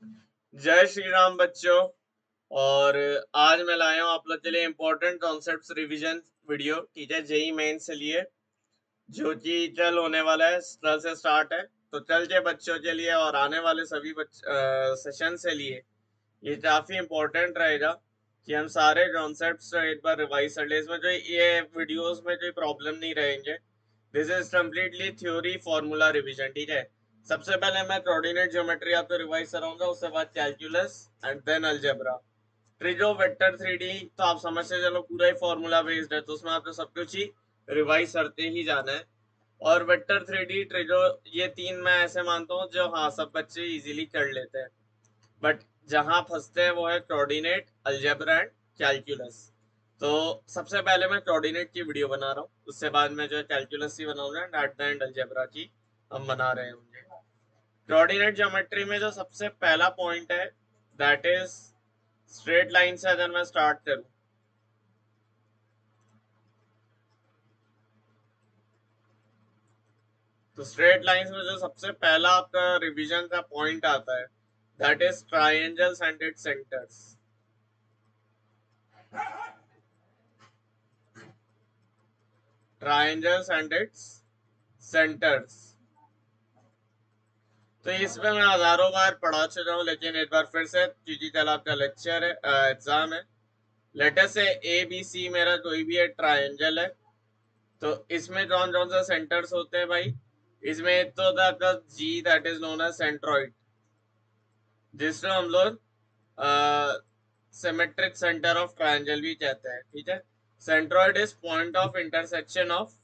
जय श्री राम बच्चों। और आज मैं लाया हूँ आप लोग के लिए इम्पोर्टेंट कॉन्सेप्ट्स रिवीजन वीडियो, ठीक है, जेई मेन से लिए, जो कि कल होने वाला है, कल से स्टार्ट है। तो कल के बच्चों के लिए और आने वाले सभी सेशन से लिए ये काफी इम्पोर्टेंट रहेगा कि हम सारे कॉन्सेप्ट्स एक बार रिवाइज कर ले। इसमें जो ये वीडियोस में कोई प्रॉब्लम नहीं रहेंगे। This is completely theory formula revision, ठीक है। सबसे पहले मैं कोऑर्डिनेट ज्योमेट्री आपको रिवाइज कराऊंगा, उसके बाद calculus and then algebra. Trigo vector 3D तो आप समझते चलो पूरा ही फॉर्मूला बेस्ड है, तो उसमें आपको सब कुछ ही रिवाइज करते ही जाना है। और वेक्टर 3D ट्रिगो, ये तीन मैं ऐसे मानता हूँ जो हाँ सब बच्चे इजीली कर लेते हैं। बट जहां फंसते हैं वो है कोऑर्डिनेट, अलजेब्रा एंड कैलकुलस। तो सबसे पहले मैं कोऑर्डिनेट की वीडियो बना रहा हूँ, उससे बाद में जो है कैलकुलस की बनाऊंगा and at the end algebra की हम बना रहे होंगे। कोऑर्डिनेट ज्योमेट्री में जो सबसे पहला पॉइंट है दैट इज स्ट्रेट लाइन से अगर मैं स्टार्ट करूं, तो स्ट्रेट लाइंस में जो सबसे पहला आपका रिवीजन का पॉइंट आता है that is triangles and it's centres. Triangles and it's centres. तो इसमें मैं हजारों बार पढ़ा चुका हूँ, लेकिन एक बार फिर से, क्योंकि कल आपका लेक्चर है, एग्जाम है। लेटर से ए बी सी मेरा कोई भी एक ट्रायंगल है, तो इसमें कौन कौन सा सेंटर्स होते हैं भाई? इसमें एक तो होता है आपका G, that is known as centroid, जिसको हम लोग सिमेट्रिक सेंटर ऑफ ट्रायंगल भी कहते हैं, ठीक है। Centroid is point of intersection of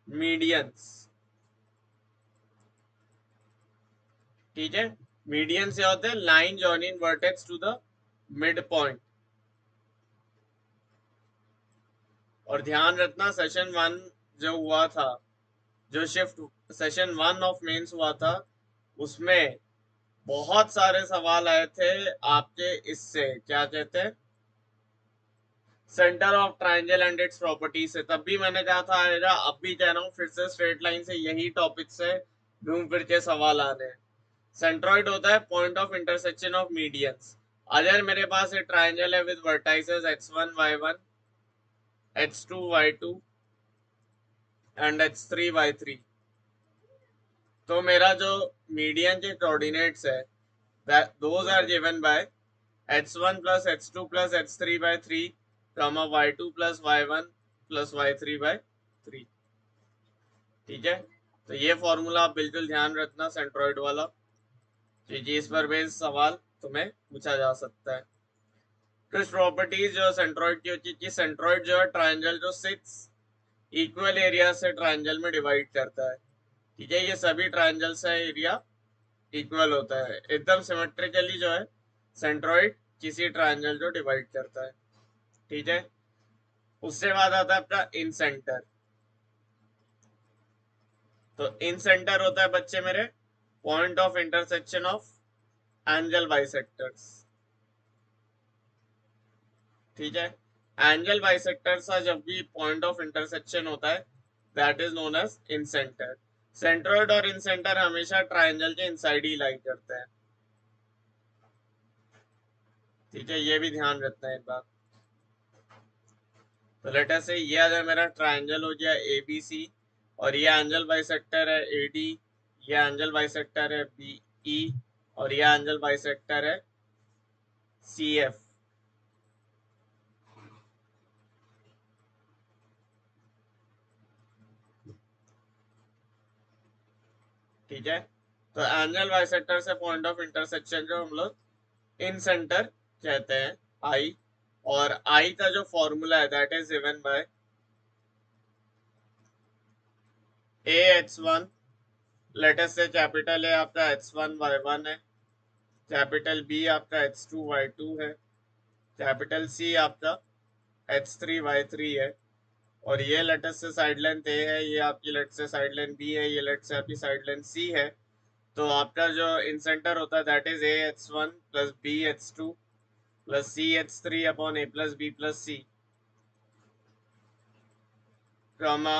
medians, ठीक है। मीडियन से होते हैं line joining vertex to the mid point. और ध्यान रखना, सेशन वन जो हुआ था, जो shift session one of mains हुआ था, उसमें बहुत सारे सवाल आए थे आपके, इससे क्या कहते हैं, centre of triangle and it's property से। तब भी मैंने कहा था आएगा, अब भी कह रहा हूँ फिर से, स्ट्रेट लाइन से यही टॉपिक से घूम फिर के सवाल आ रहे हैं। सेंट्रॉइड होता है point of intersection of medians. अगर मेरे पास एक ट्रायंगल है with vertices x1 y1, h2 y2 and h3 y3, तो मेरा जो मीडियन के कोऑर्डिनेट्स है those are given by h1 plus h2 plus h3 by 3, comma y2 plus y1 plus y3 by 3, ठीक है। तो ये फॉर्मूला आप बिल्कुल ध्यान रखना सेंट्रॉइड वाला, क्योंकि इस पर बेस्ड सवाल तुम्हें पूछा जा सकता है। कुछ प्रॉपर्टीज जो सेंट्रॉइड की होती है कि सेंट्रॉइड जो है ट्रायंगल जो 6 इक्वल एरिया से ट्रायंगल में डिवाइड करता है, ठीक है। ये सभी ट्रायंगल्स का एरिया इक्वल होता है, एकदम सिमेट्रिकली जो है सेंट्रॉइड किसी ट्रायंगल को डिवाइड करता है, ठीक है। उससे बाद आता है आपका इन सेंटर। तो इन सेंटर होता है बच्चे मेरे point of intersection of angle bisectors, ठीक है। एंगल बाइसेक्टर्स का जब भी पॉइंट ऑफ इंटरसेक्शन होता है that is known as incentre. Centroid और इन सेंटर हमेशा ट्रायंगल के इनसाइड ही लाई करते हैं, ठीक है। ये भी ध्यान रखना है एक बात। तो लेटर से ये अगर मेरा ट्रायंगल हो गया ए बी सी, और ये एंगल बाइसेक्टर है ए डी, ये एंगल बाइसेक्टर है बी ई, और ये एंगल बाइसेक्टर है सी एफ, ठीक है। तो एंगल बाइसेक्टर से पॉइंट ऑफ इंटरसेक्शन जो हम लोग इन सेंटर कहते हैं, आई। और आई का जो फॉर्मूला है that is given by A H one, लेटर से कैपिटल है आपका h1 y1 है, कैपिटल बी आपका h2 y2 है, कैपिटल सी आपका h3 y3 है। और ये लेटर से साइड लेंथ ए है, ये आपकी लेट से साइड लेंथ बी है, ये लेट से आपकी साइड लेंथ सी है। तो आपका जो इन सेंटर होता है that is a h1 plus b h2 plus c h3 upon a plus b plus c, comma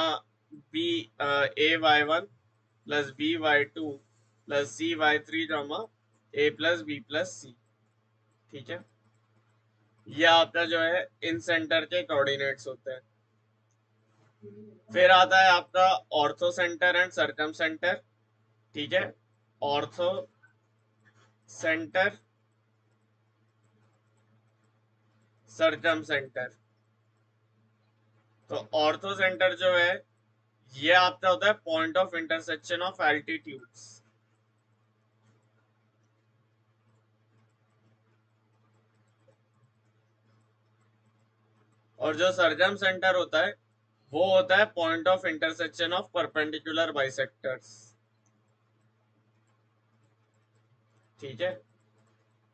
B a y1 plus b y2 plus c y3 comma A plus B plus C. ठीक है, ये आपका जो है इन centre के coordinates होते हैं। फिर आता है आपका ortho centre and circum centre. ठीक है, ऑर्थो सेंटर, सर्कम सेंटर। तो ऑर्थो सेंटर जो है ये आपका होता है point of intersection of altitudes. और जो सर्कम सेंटर होता है वो होता है point of intersection of perpendicular bisectors. ठीक है,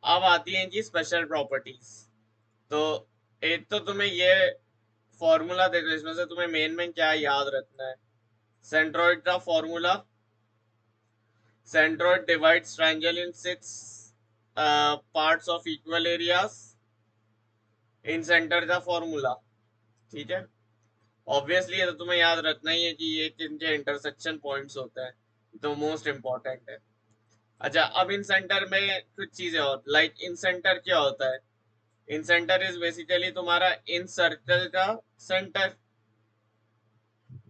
अब आती है इनकी स्पेशल प्रॉपर्टीज। तो एक तो तुम्हें ये फॉर्मूला देखो, इसमें से तुम्हें मेन क्या याद रखना है। सेंट्रोइड का formula, centroid divides triangle in 6 parts of equal areas. In centre का फॉर्मूला। ठीक है, ऑब्वियसली ये तो तुम्हें याद रखना ही है कि ये किनके इंटरसेक्शन पॉइंट्स होते हैं, तो मोस्ट इंपॉर्टेंट है। अच्छा, अब इन सेंटर में कुछ चीजें और, लाइक इन सेंटर क्या होता है। इन सेंटर इज बेसिकली तुम्हारा इन सर्कल का सेंटर।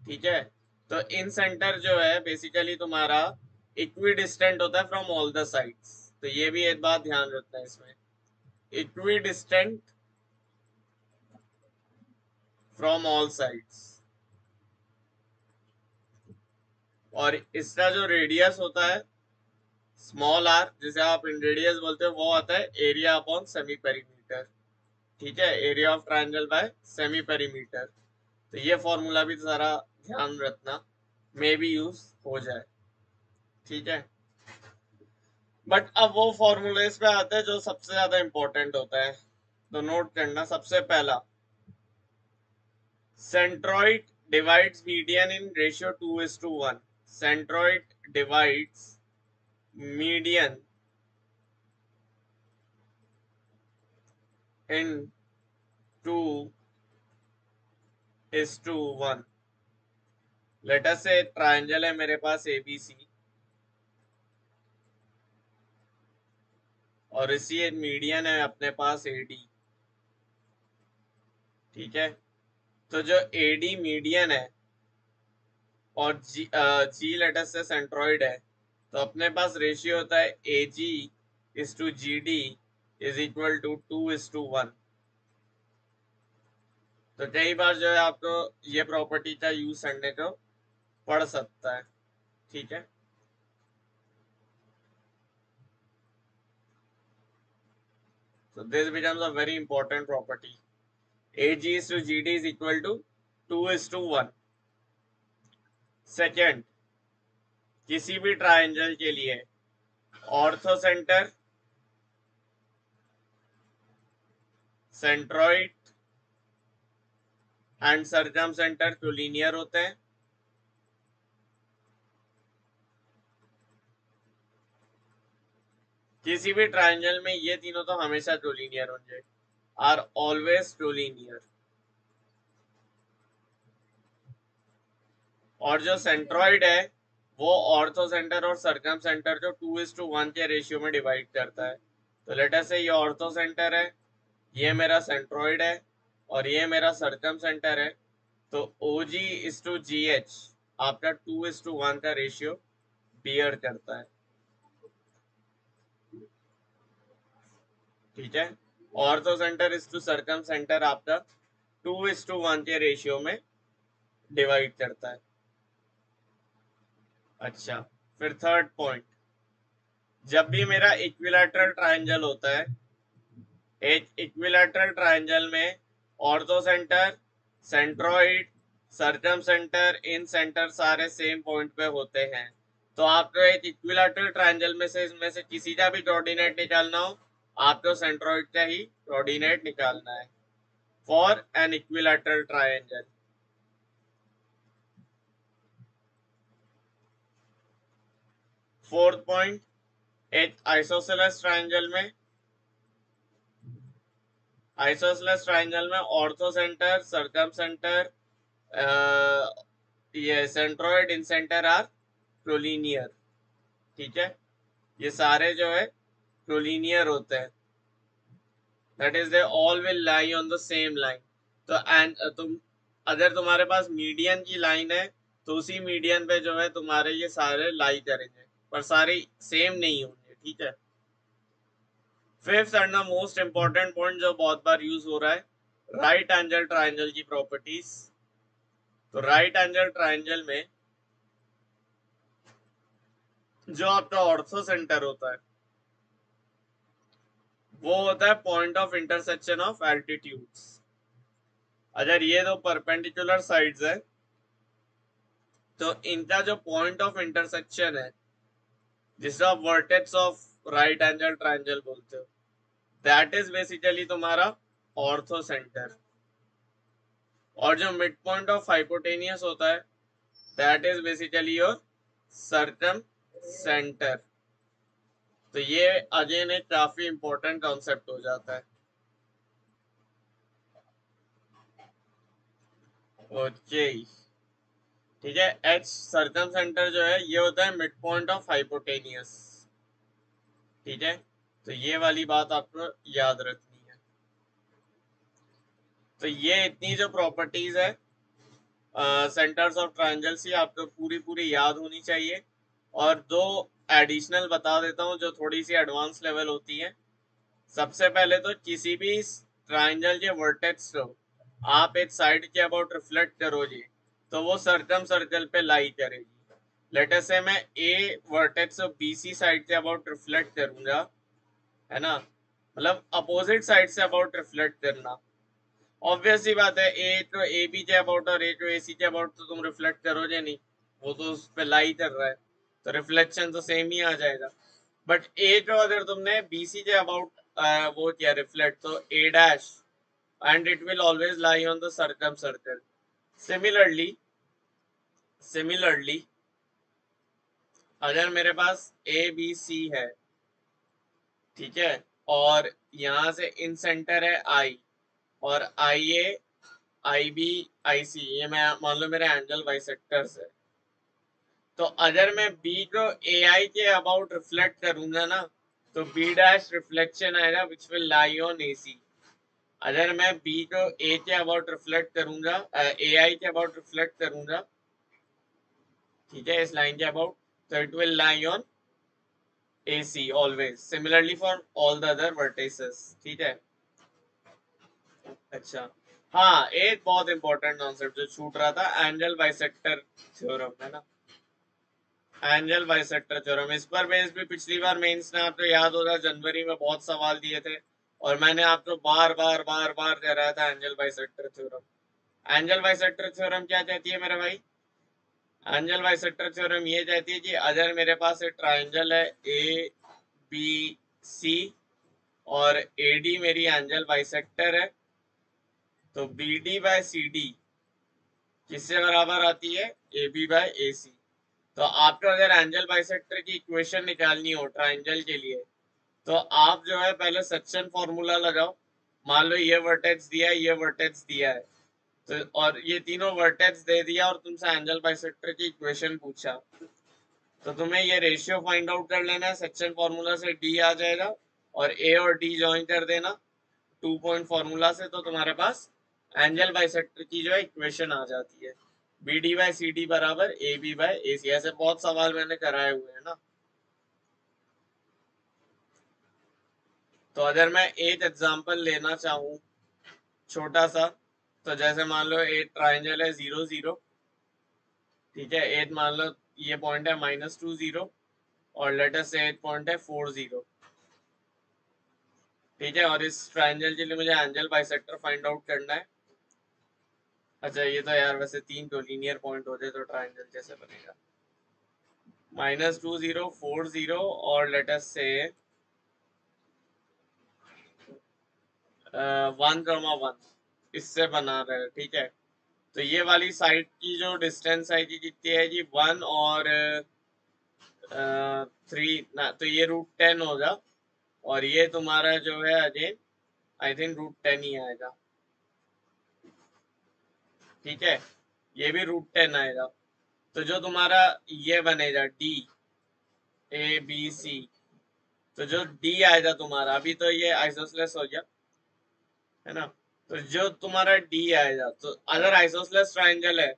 ठीक है, तो इन सेंटर जो है बेसिकली तुम्हारा इक्वी डिस्टेंट होता है फ्रॉम ऑल द साइड्स। तो ये भी एक बात ध्यान रखना है इसमें, equi distant from all sides. और इसका जो रेडियस होता है स्मॉल आर, जिसे आप इन रेडियस बोलते हो, वो आता है एरिया अपॉन सेमी पेरीमीटर। ठीक है, area of triangle bye semi perimeter. तो ये फॉर्मूला भी सारा ध्यान रखना, मे भी यूज हो जाए। ठीक है, बट अब वो फॉर्मूलेस पे आते हैं जो सबसे ज्यादा इंपॉर्टेंट होता है। तो नोट करना, सबसे पहला, centroid divides median in ratio 2:1। Centroid divides median in 2:1। Let us से ट्रायंगल है मेरे पास एबीसी, और इसी एक मीडियन है अपने पास एडी। ठीक है, तो जो एडी मीडियन है और जी लेट अस से सेंट्रॉइड है, तो अपने पास रेशियो होता है A G is to G D is equal to 2:1। तो कई बार जो है आपको ये प्रॉपर्टी का यूज करने को पड़ सकता है। ठीक है, so this becomes a very important property. AG is to GD is equal to 2:1। Second, किसी भी ट्रायंगल के लिए ortho centre, centroid and circum centre collinear होते हैं। किसी भी ट्रायंगल में ये तीनों तो हमेशा कोलिनियर होंगे, आर ऑलवेज कोलिनियर। और जो सेंट्रॉइड है वो ऑर्थो सेंटर और सर्कम सेंटर जो 2:1 के रेशियो में डिवाइड करता है। तो लेट अस से ये ऑर्थो सेंटर है, ये मेरा सेंट्रॉइड है, और ये मेरा सर्कम सेंटर है। तो OG इज टू GH आपका 2:1 का रेशियो बियर करता है। ठीक है, orthocentre is to circumcentre आपका 2:1 के रेशियो में डिवाइड करता है। अच्छा, फिर थर्ड पॉइंट, जब भी मेरा इक्विलैटरल ट्रायंगल होता है, एक इक्विलैटरल ट्रायंगल में orthocentre, centroid, circumcentre, incentre सारे सेम पॉइंट पे होते हैं। तो आपको एक इक्विलैटरल ट्रायंगल में से इसमें से किसी का भी कोऑर्डिनेट निकालना हो, आपको सेंट्रॉइड का ही कोऑर्डिनेट निकालना है for an equilateral triangle. Fourth point, एक आइसोसेलेस ट्रायंगल में, आइसोसेलेस ट्रायंगल में ऑर्थो सेंटर, सर्कम सेंटर, ये centroid, incentre are collinear. ठीक है, ये सारे जो है कोलिनियर होते हैं, that is they all will lie on the same line. तो एंड तुम अगर तुम्हारे पास मीडियन की लाइन है तो उसी मीडियन पे जो है तुम्हारे ये सारे लाई करेंगे, पर सारे सेम नहीं होंगे, ठीक है। Fifth and the most important point जो बहुत बार यूज हो रहा है, राइट एंगल ट्राइंगल की प्रॉपर्टीज। तो राइट एंगल ट्राइंगल में जो आपका ऑर्थो सेंटर होता है वो होता है point of intersection of altitudes. अगर ये दो परपेंडिकुलर साइड्स है तो इनका जो पॉइंट ऑफ इंटरसेक्शन है, जिसे आप vertex of right angle triangle बोलते हो, दैट इज बेसिकली तुम्हारा ऑर्थो सेंटर। और जो मिड पॉइंट ऑफ हाइपोटेनियस होता है that is basically your circum centre. तो ये अगेन एक काफी इंपॉर्टेंट कॉन्सेप्ट हो जाता है। ओके, ठीक है। एच सर्कम सेंटर जो है ये होता है मिड पॉइंट ऑफ हाइपोटेनियस, ठीक है। तो ये वाली बात आपको याद रखनी है। तो ये इतनी जो प्रॉपर्टीज है सेंटर्स ऑफ ट्रायंगल्स ही आपको पूरी याद होनी चाहिए। और दो एडिशनल बता देता हूँ जो थोड़ी सी एडवांस लेवल होती है। सबसे पहले तो किसी भी ट्रायंगल के वर्टेक्स को आप एक साइड के अबाउट रिफ्लेक्ट करोगे तो वो सर्कम सर्कल पे लाई करेगी। लेट अस से मैं ए वर्टेक्स और बीसी साइड के अबाउट रिफ्लेक्ट करूंगा, है ना, मतलब opposite side say about reflect करना। ऑब्वियस सी बात है, ए तो ए बी के अबाउट और ए तो ए सी के अबाउट तो तुम रिफ्लेक्ट करोगे नहीं, वो तो उस पे लाई कर रहा है, तो रिफ्लेक्शन तो सेम ही आ जाएगा। बट ए को अगर तुमने बी सी के अबाउट वो किया रिफ्लेक्ट, तो A dash and it will always lie on the circumcircle. Similarly अगर मेरे पास ए बी सी है, ठीक है, और यहाँ से इन सेंटर है आई, और आई ए आई बी आई सी, ये मैं मान लो मेरे एंगल बाइसेक्टर्स है। तो अगर मैं बी को ए आई के अबाउट रिफ्लेक्ट करूंगा ना तो बी डैश रिफ्लेक्शन आएगा which will lie on A सी। अगर मैं बी को ए के अबाउट रिफ्लेक्ट करूंगा, ए आई के अबाउट रिफ्लेक्ट करूंगा, ठीक है, इस लाइन के अबाउट, तो it will lie on A C always. Similarly for all the other vertices, ठीक है। अच्छा, हाँ, एक बहुत इंपॉर्टेंट कॉन्सेप्ट जो छूट रहा था, एंगल बाइसेक्टर थ्योरम, है ना, एंगल बाइसेक्टर थ्योरम। इस पर बेस भी पिछली बार मेंस में आपको याद होगा जनवरी में बहुत सवाल दिए थे और मैंने आपको बार बार कह रहा था angle bisector theorem. Angle bisector theorem क्या कहती है मेरे भाई? एंगल बाइसेक्टर थ्योरम ये कहती है कि अगर मेरे पास एक ट्राइंगल है ए बी सी और ए डी मेरी एंगल बाइसेक्टर है, तो B D by C D किससे बराबर आती है? A B by A C. तो आपको अगर एंगल बाइसेक्टर की इक्वेशन निकालनी हो ट्राइंगल के लिए तो आप जो है पहले सेक्शन फॉर्मूला लगाओ। मान लो ये वर्टेक्स दिया है, ये वर्टेक्स दिया है, तो और ये तीनों वर्टेक्स दे दिया और तुमसे एंगल बाइसेक्टर की इक्वेशन पूछा, तो तुम्हें ये रेशियो फाइंड आउट कर लेना है। सेक्शन फॉर्मूला से डी आ जाएगा और ए और डी ज्वाइन कर देना 2 पॉइंट फॉर्मूला से, तो तुम्हारे पास एंगल बाइसेक्टर की जो है इक्वेशन आ जाती है, B D by C D बराबर ए बी बाई ए सी। ऐसे बहुत सवाल मैंने कराए हुए हैं ना। तो अगर मैं एक एग्जांपल लेना चाहूँ छोटा सा, तो जैसे मान लो एक ट्राइंगल है 0 0, ठीक है, एक मान लो ये पॉइंट है -2 0 और लेटेस्ट से एक पॉइंट है 4 0, ठीक है, और इस ट्राइंगल के लिए मुझे एंगल बाइसेक्टर फाइंड आउट करना है। अच्छा, ये तो यार वैसे 3 कोलिनियर पॉइंट होते तो ट्राइंगल कैसे बनेगा? -2 0 4 0 और लेटेस्ट से 1,1 इससे बना रहे, ठीक है। तो ये वाली साइड की जो डिस्टेंस आएगी कितनी आएगी? 1 और 3 ना, तो ये √10 होगा और ये तुम्हारा जो है अगेन आई थिंक √10 ही आएगा, ठीक है, ये भी √10 आएगा। तो जो तुम्हारा ये बनेगा डी ए बी सी, तो जो डी आएगा तुम्हारा, अभी तो ये आइसोसेलेस हो गया है ना, तो जो तुम्हारा डी आएगा, तो अगर आइसोसेलेस ट्रायंगल है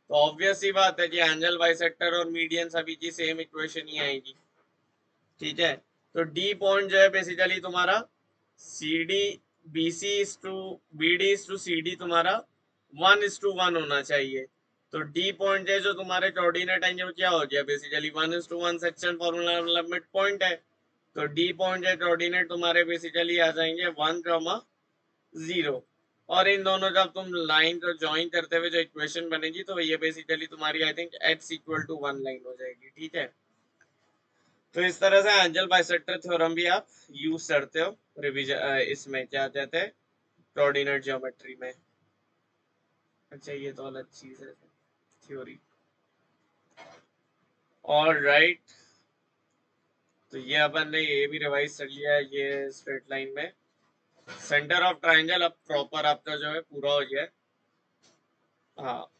तो ऑब्वियस ही बात है कि एंगल बाइसेक्टर और मीडियन सभी की सेम इक्वेशन ही आएगी। ठीक है, तो डी पॉइंट जो है बेसिकली तुम्हारा C D B C is to B D is to C D तुम्हारा 1:1 होना चाहिए। तो डी पॉइंट है जो तुम्हारे कोऑर्डिनेट आएंगे वो क्या हो गया बेसिकली 1:1 सेक्शन फॉर्मूला मतलब मिड पॉइंट है। तो डी पॉइंट है कोऑर्डिनेट तुम्हारे बेसिकली आ जाएंगे 1,0, और इन दोनों जब तुम लाइन को ज्वाइन करते हुए जो इक्वेशन बनेगी तो ये बेसिकली तुम्हारी I think x equal to 1 line हो जाएगी। ठीक है, तो इस तरह से एंगल बाइसेक्टर थ्योरम भी आप यूज करते हो रिवीजन, इसमें क्या कहते हैं कोऑर्डिनेट ज्योमेट्री में। अच्छा, ये तो अलग चीज है थ्योरी। ऑल राइट, तो ये अपन ने ये भी रिवाइज कर लिया है, ये स्ट्रेट लाइन में सेंटर ऑफ ट्रायंगल अब प्रॉपर आपका जो है पूरा हो गया है। हाँ,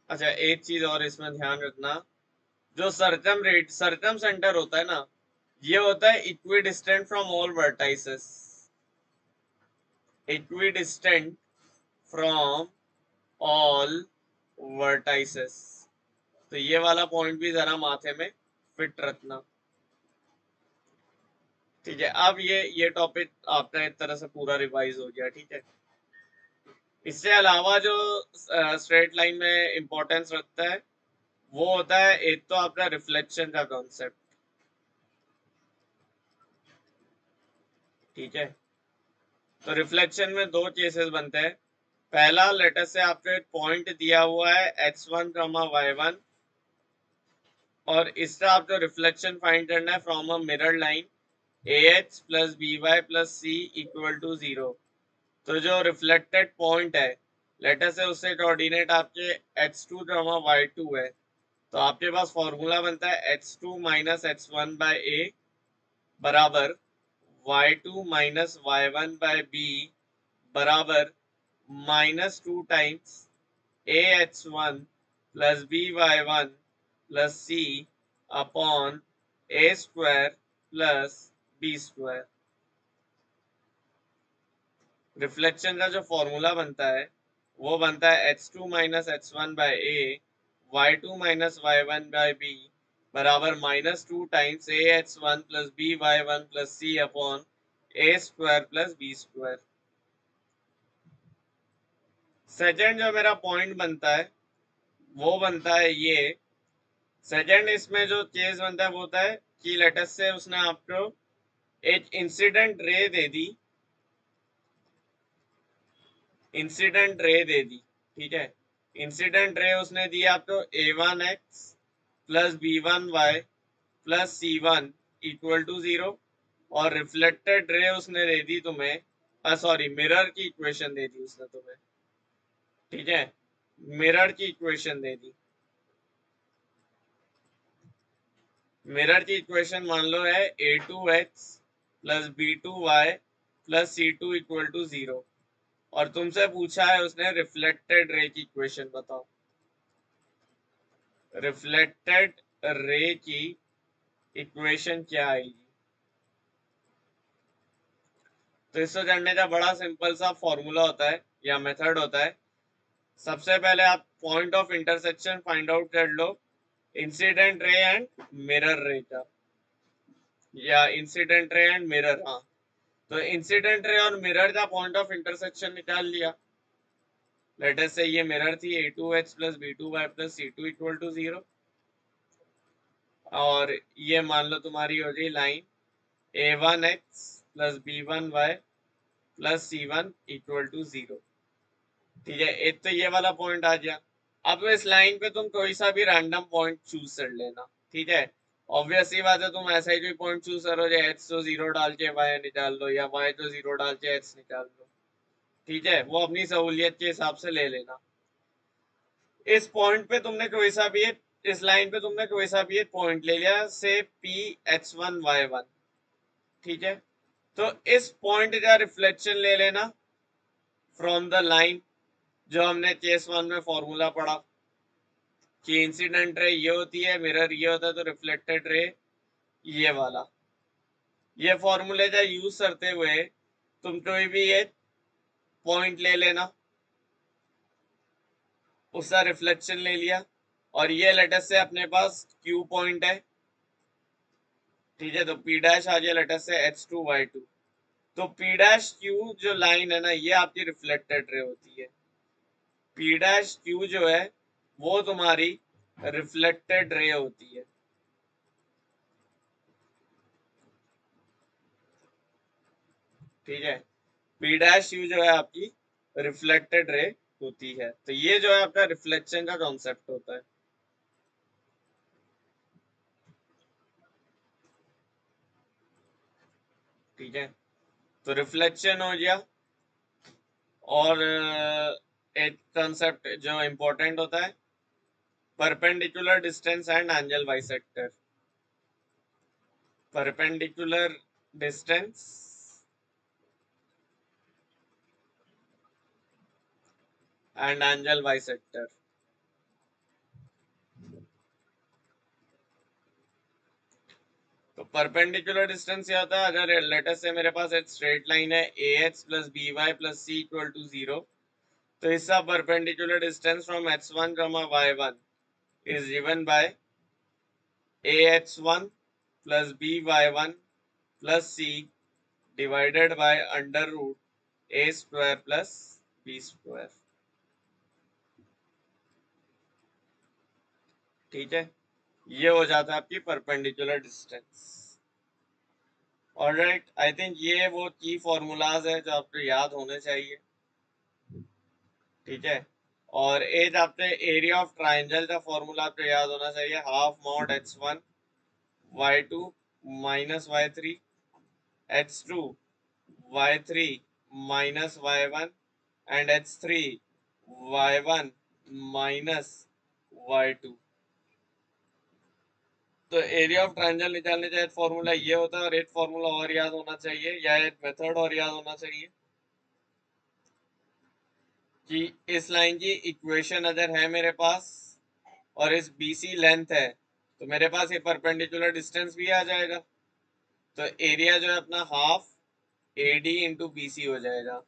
अच्छा एक चीज और इसमें ध्यान रखना, जो सर्कम सेंटर होता है ना, ये होता है equidistant from all vertices, equidistant from all vertices. तो ये वाला पॉइंट भी जरा माथे में फिट रखना। ठीक है, अब ये टॉपिक आपका एक तरह से पूरा रिवाइज हो गया। ठीक है, इससे अलावा जो स्ट्रेट लाइन में इंपॉर्टेंस रखता है वो होता है एक तो आपका रिफ्लेक्शन का कॉन्सेप्ट। ठीक है, तो रिफ्लेक्शन में दो केसेस बनते हैं। पहला, लेटर से आपको एक पॉइंट दिया हुआ है x1, y1, और इसका आपको रिफ्लेक्शन फाइंड करना है from a mirror line AX plus BY plus C equal to 0। तो जो रिफ्लेक्टेड पॉइंट है लेटर से उससे कोऑर्डिनेट आपके x2, y2 है, तो आपके पास फॉर्मूला बनता है x2 minus x1 by a बराबर y2 minus y1 by b बराबर -2 times ax1 plus by1 plus c upon a square plus b square. Reflection का जो फॉर्मूला बनता है वो बनता है x2 minus x1 by a y2 minus y1 by b बराबर -2 times ax1 plus by1 plus c upon a square plus b square. Second जो मेरा पॉइंट बनता है वो बनता है ये, सेकेंड इसमें जो केस बनता है वो होता है कि लेटस से उसने आपको एक इंसिडेंट रे दे दी, इंसिडेंट रे दे दी। ठीक है, इंसिडेंट रे उसने दी आपको a1x plus b1y plus c1 equal to 0, और रिफ्लेक्टेड रे उसने दे दी तुम्हें, सॉरी मिरर की इक्वेशन दे दी उसने तुम्हें। ठीक है, मिरर की इक्वेशन दे दी। मिरर की इक्वेशन मान लो है a2x plus b2y plus c2 equal to 0, और तुमसे पूछा है उसने रिफ्लेक्टेड रे की इक्वेशन बताओ। रिफ्लेक्टेड रे की इक्वेशन क्या आएगी? तो इसको करने का बड़ा सिंपल सा फॉर्मूला होता है या मेथड होता है। सबसे पहले आप point of intersection find out कर लो इंसिडेंट रे एंड मिरर रे का, या इंसिडेंट रे एंड मिरर। हाँ, तो इंसिडेंट रे और मिरर का पॉइंट ऑफ इंटरसेक्शन निकाल लिया। लेट अस से ये मिरर थी a2x plus b2y plus c2 equal to 0, और ये मान लो तुम्हारी हो गई line a1x plus b1y plus c1 equal to 0। ठीक है, एक तो ये वाला पॉइंट आ गया। अब इस लाइन पे तुम कोई सा भी रैंडम पॉइंट चूज कर लेना। ठीक है, ऑब्वियस ही बात है, तुम ऐसा ही कोई पॉइंट चूज करो जो x तो 0 डाल के y निकाल लो, या y तो 0 डाल के x निकाल लो। ठीक है, वो अपनी सहूलियत के हिसाब से ले लेना। इस पॉइंट पे तुमने कोई सा भी इस लाइन पे तुमने कोई सा भी एक पॉइंट ले लिया से P(x1, y1). ठीक है, तो इस पॉइंट का रिफ्लेक्शन ले लेना फ्रॉम द लाइन, जो हमने केस 1 में फॉर्मूला पढ़ा कि इंसिडेंट रे ये होती है, मिरर ये होता है, तो रिफ्लेक्टेड रे ये वाला, ये फॉर्मूले का यूज करते हुए तुम कोई भी ये पॉइंट ले लेना, उसका रिफ्लेक्शन ले लिया, और ये लेटर से अपने पास क्यू पॉइंट है, ठीक है, तो पी डैश आ गया लेटर से H2Y2। तो पी डैश क्यू जो लाइन है ना, ये आपकी रिफ्लेक्टेड रे होती है। पी डैश क्यू जो है वो तुम्हारी रिफ्लेक्टेड रे होती है, ठीक है। पी डैश यू जो है आपकी रिफ्लेक्टेड रे होती है। तो ये जो है आपका रिफ्लेक्शन का कॉन्सेप्ट होता है, ठीक है। तो रिफ्लेक्शन हो गया। और एक कॉन्सेप्ट जो इम्पोर्टेंट होता है, perpendicular distance and angle bisector. Perpendicular distance and angle bisector. तो परपेंडिकुलर डिस्टेंस क्या होता है, अगर लेटर से मेरे पास एक स्ट्रेट लाइन है AH plus BY plus C equal to 0, तो इसका perpendicular distance from H1 Y1 is given by AH1 plus BY1 plus C divided by under root A square plus B square, ठीक है। ये हो जाता है आपकी perpendicular distance. Alright, I think ये वो की फॉर्मूलाज है जो आपको याद होने चाहिए, ठीक है। और एक आपने एरिया ऑफ ट्राइंगल का फॉर्मूला आपको याद होना चाहिए, half mod H1 Y2 minus Y3 H2 Y3 minus Y1 and H3 Y1 minus Y2। तो एरिया ऑफ ट्रायंगल निकालने का एक फॉर्मूला ये होता है, और एक फॉर्मूला और याद होना चाहिए, या एक मेथड और याद होना चाहिए कि इस लाइन की इक्वेशन अगर है मेरे पास और इस BC लेंथ है, तो मेरे पास ये परपेंडिकुलर डिस्टेंस भी आ जाएगा। तो एरिया जो है अपना हाफ AD इंटू BC हो जाएगा।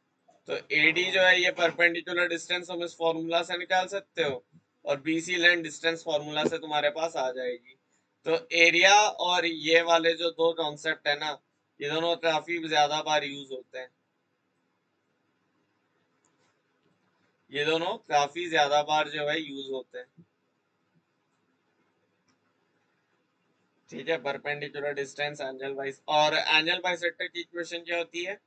तो AD जो है ये परपेंडिकुलर डिस्टेंस हम इस फॉर्मूला से निकाल सकते हो, और BC लेंथ डिस्टेंस फॉर्मूला से तुम्हारे पास आ जाएगी। तो एरिया और ये वाले जो दो कॉन्सेप्ट है ना, ये दोनों काफी ज्यादा बार यूज होते हैं, ये दोनों काफी ज्यादा बार जो है यूज होते हैं, ठीक है। परपेंडिकुलर डिस्टेंस एंगल बाइस, और एंगल बाइसेक्टर की इक्वेशन क्या होती है,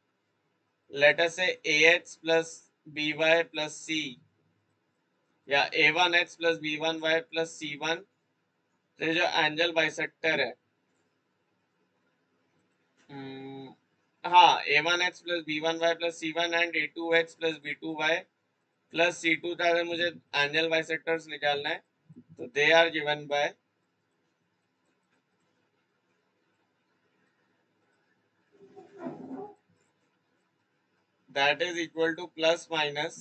लेटर से AH plus BY plus C या A1H plus B1Y plus C1, तो जो एंगल बाइसेक्टर है, हाँ, A1H plus B1Y plus C1 and A2H plus B2Y plus C2 का अगर मुझे एंगल बाइसेक्टर्स निकालना है, तो they are given by that is equal to plus minus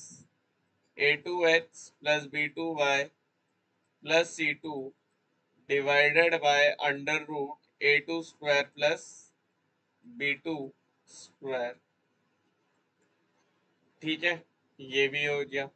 A2H plus B2Y plus C2 divided by under root A2 square plus B2 square, ठीक है। ये भी हो गया।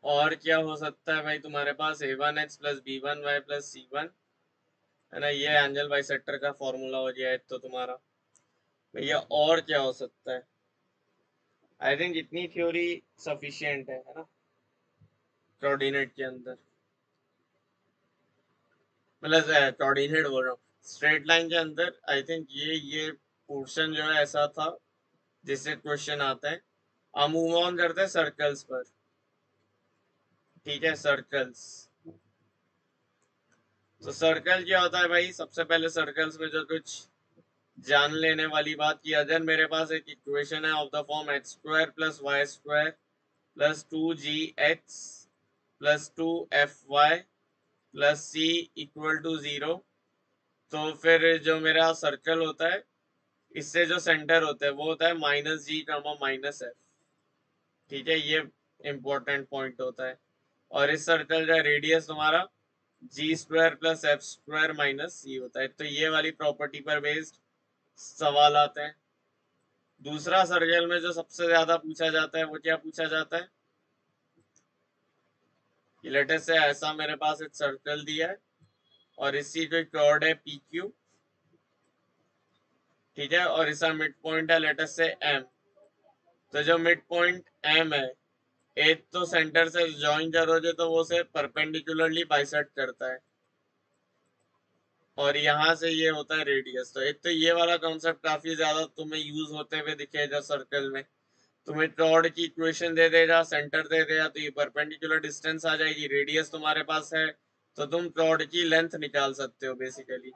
और क्या हो सकता है भाई, तुम्हारे पास A1H plus B1Y plus C1 है ना, ये एंगल बाइसेक्टर का फॉर्मूला हो गया है तो तुम्हारा भैया। और क्या हो सकता है, आई थिंक इतनी थ्योरी सफिशिएंट है ना, कोऑर्डिनेट के अंदर, मतलब कोऑर्डिनेट बोल रहा हूँ, स्ट्रेट लाइन के अंदर। आई थिंक ये पोर्शन जो है ऐसा था जिससे क्वेश्चन आता है। हम मूव ऑन करते हैं सर्कल्स पर, ठीक है। सर्कल्स, तो सर्कल क्या होता है भाई, सबसे पहले सर्कल्स में जो कुछ जान लेने वाली बात की, अगर मेरे पास एक इक्वेशन है of the form H² plus Y² plus 2GH plus 2FY plus C equal to 0, तो फिर जो मेरा सर्कल होता है इससे जो सेंटर होता है वो होता है -g, -f। ठीक है, ये इंपॉर्टेंट पॉइंट होता है। और इस सर्कल का रेडियस तुम्हारा g² + f² - c होता है। तो ये वाली प्रॉपर्टी पर बेस्ड सवाल आते हैं। दूसरा सर्कल में जो सबसे ज्यादा पूछा जाता है वो क्या पूछा जाता है कि लेट अस से ऐसा मेरे पास एक सर्कल दिया है और इसकी जो चौड़ है PQ, ठीक है, और इसका मिड पॉइंट है लेट अस से M। तो जो मिड पॉइंट M है, एक तो सेंटर से ज्वाइन करोगे तो वो से परपेंडिकुलरली बाइसेक्ट करता है और यहाँ से ये होता है रेडियस। तो एक तो ये वाला कॉन्सेप्ट काफी ज्यादा तुम्हें यूज होते हुए दिखेगा सर्कल में। तुम्हें चौड़ की इक्वेशन दे देगा, सेंटर दे देगा, तो ये परपेंडिकुलर डिस्टेंस आ जाएगी, रेडियस तुम्हारे पास है, तो तुम चौड़ की लेंथ निकाल सकते हो बेसिकली,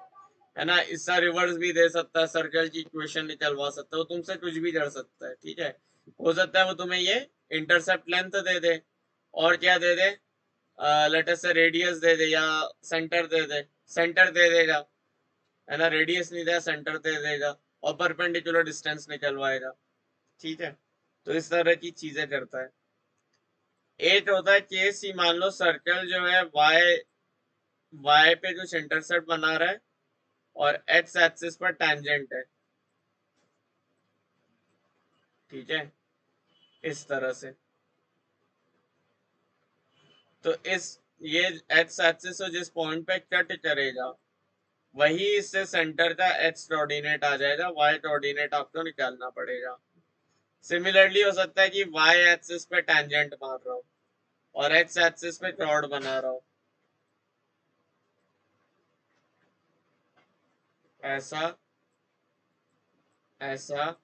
है ना। इसका रिवर्स भी दे सकता है, सर्कल की इक्वेशन निकलवा सकता है, वो तुमसे कुछ भी कर सकता है। ठीक है, हो सकता है वो तुम्हें ये इंटरसेप्ट लेंथ दे दे और क्या दे दे, लेट अस से रेडियस दे दे या सेंटर दे दे। सेंटर दे देगा, है ना, रेडियस नहीं देगा सेंटर दे देगा और परपेंडिकुलर डिस्टेंस निकलवाएगा। ठीक है, तो इस तरह की चीजें करता है। एक होता है केस ही, मान लो सर्कल जो है वाई पे कुछ इंटरसेप्ट बना रहा है और एक्स एक्सिस पर टेंजेंट है। ठीक है, इस तरह से। तो इस ये एक्स एक्सिस को जिस पॉइंट पे कट करेगा वही इससे सेंटर का एक्स कोऑर्डिनेट आ जाएगा, वाई कोऑर्डिनेट आपको निकालना पड़ेगा। सिमिलरली हो सकता है कि वाई एक्सिस पे टेंजेंट मार रहा हो और एक्स एक्सिस पे चौड़ बना रहा हो, ऐसा ऐसा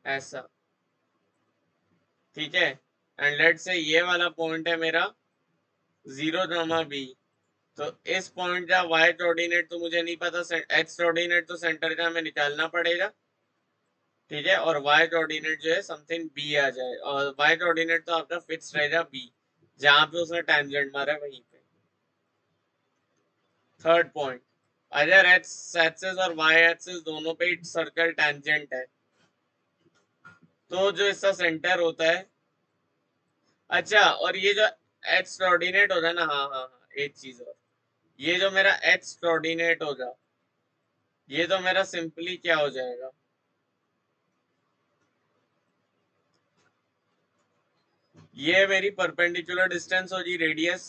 ऐसा। ठीक है, एंड लेट से ये वाला पॉइंट है मेरा 0, b। तो इस पॉइंट का y कोऑर्डिनेट तो मुझे नहीं पता, x कोऑर्डिनेट तो सेंटर का हमें निकालना पड़ेगा। ठीक है, और y कोऑर्डिनेट जो है समथिंग b आ जाए, और y कोऑर्डिनेट तो आपका फिक्स रहेगा b, जहां पे उसने टेंजेंट मारा है वहीं पे। थर्ड पॉइंट, अगर x एक्सिस और y एक्सिस दोनों पे सर्कल टेंजेंट है तो जो इसका सेंटर होता है, अच्छा, और ये जो x कोऑर्डिनेट होगा ना, हाँ हाँ हाँ, एक चीज और, ये जो मेरा x कोऑर्डिनेट होगा ये तो मेरा सिंपली क्या हो जाएगा, ये मेरी परपेंडिकुलर डिस्टेंस होगी रेडियस।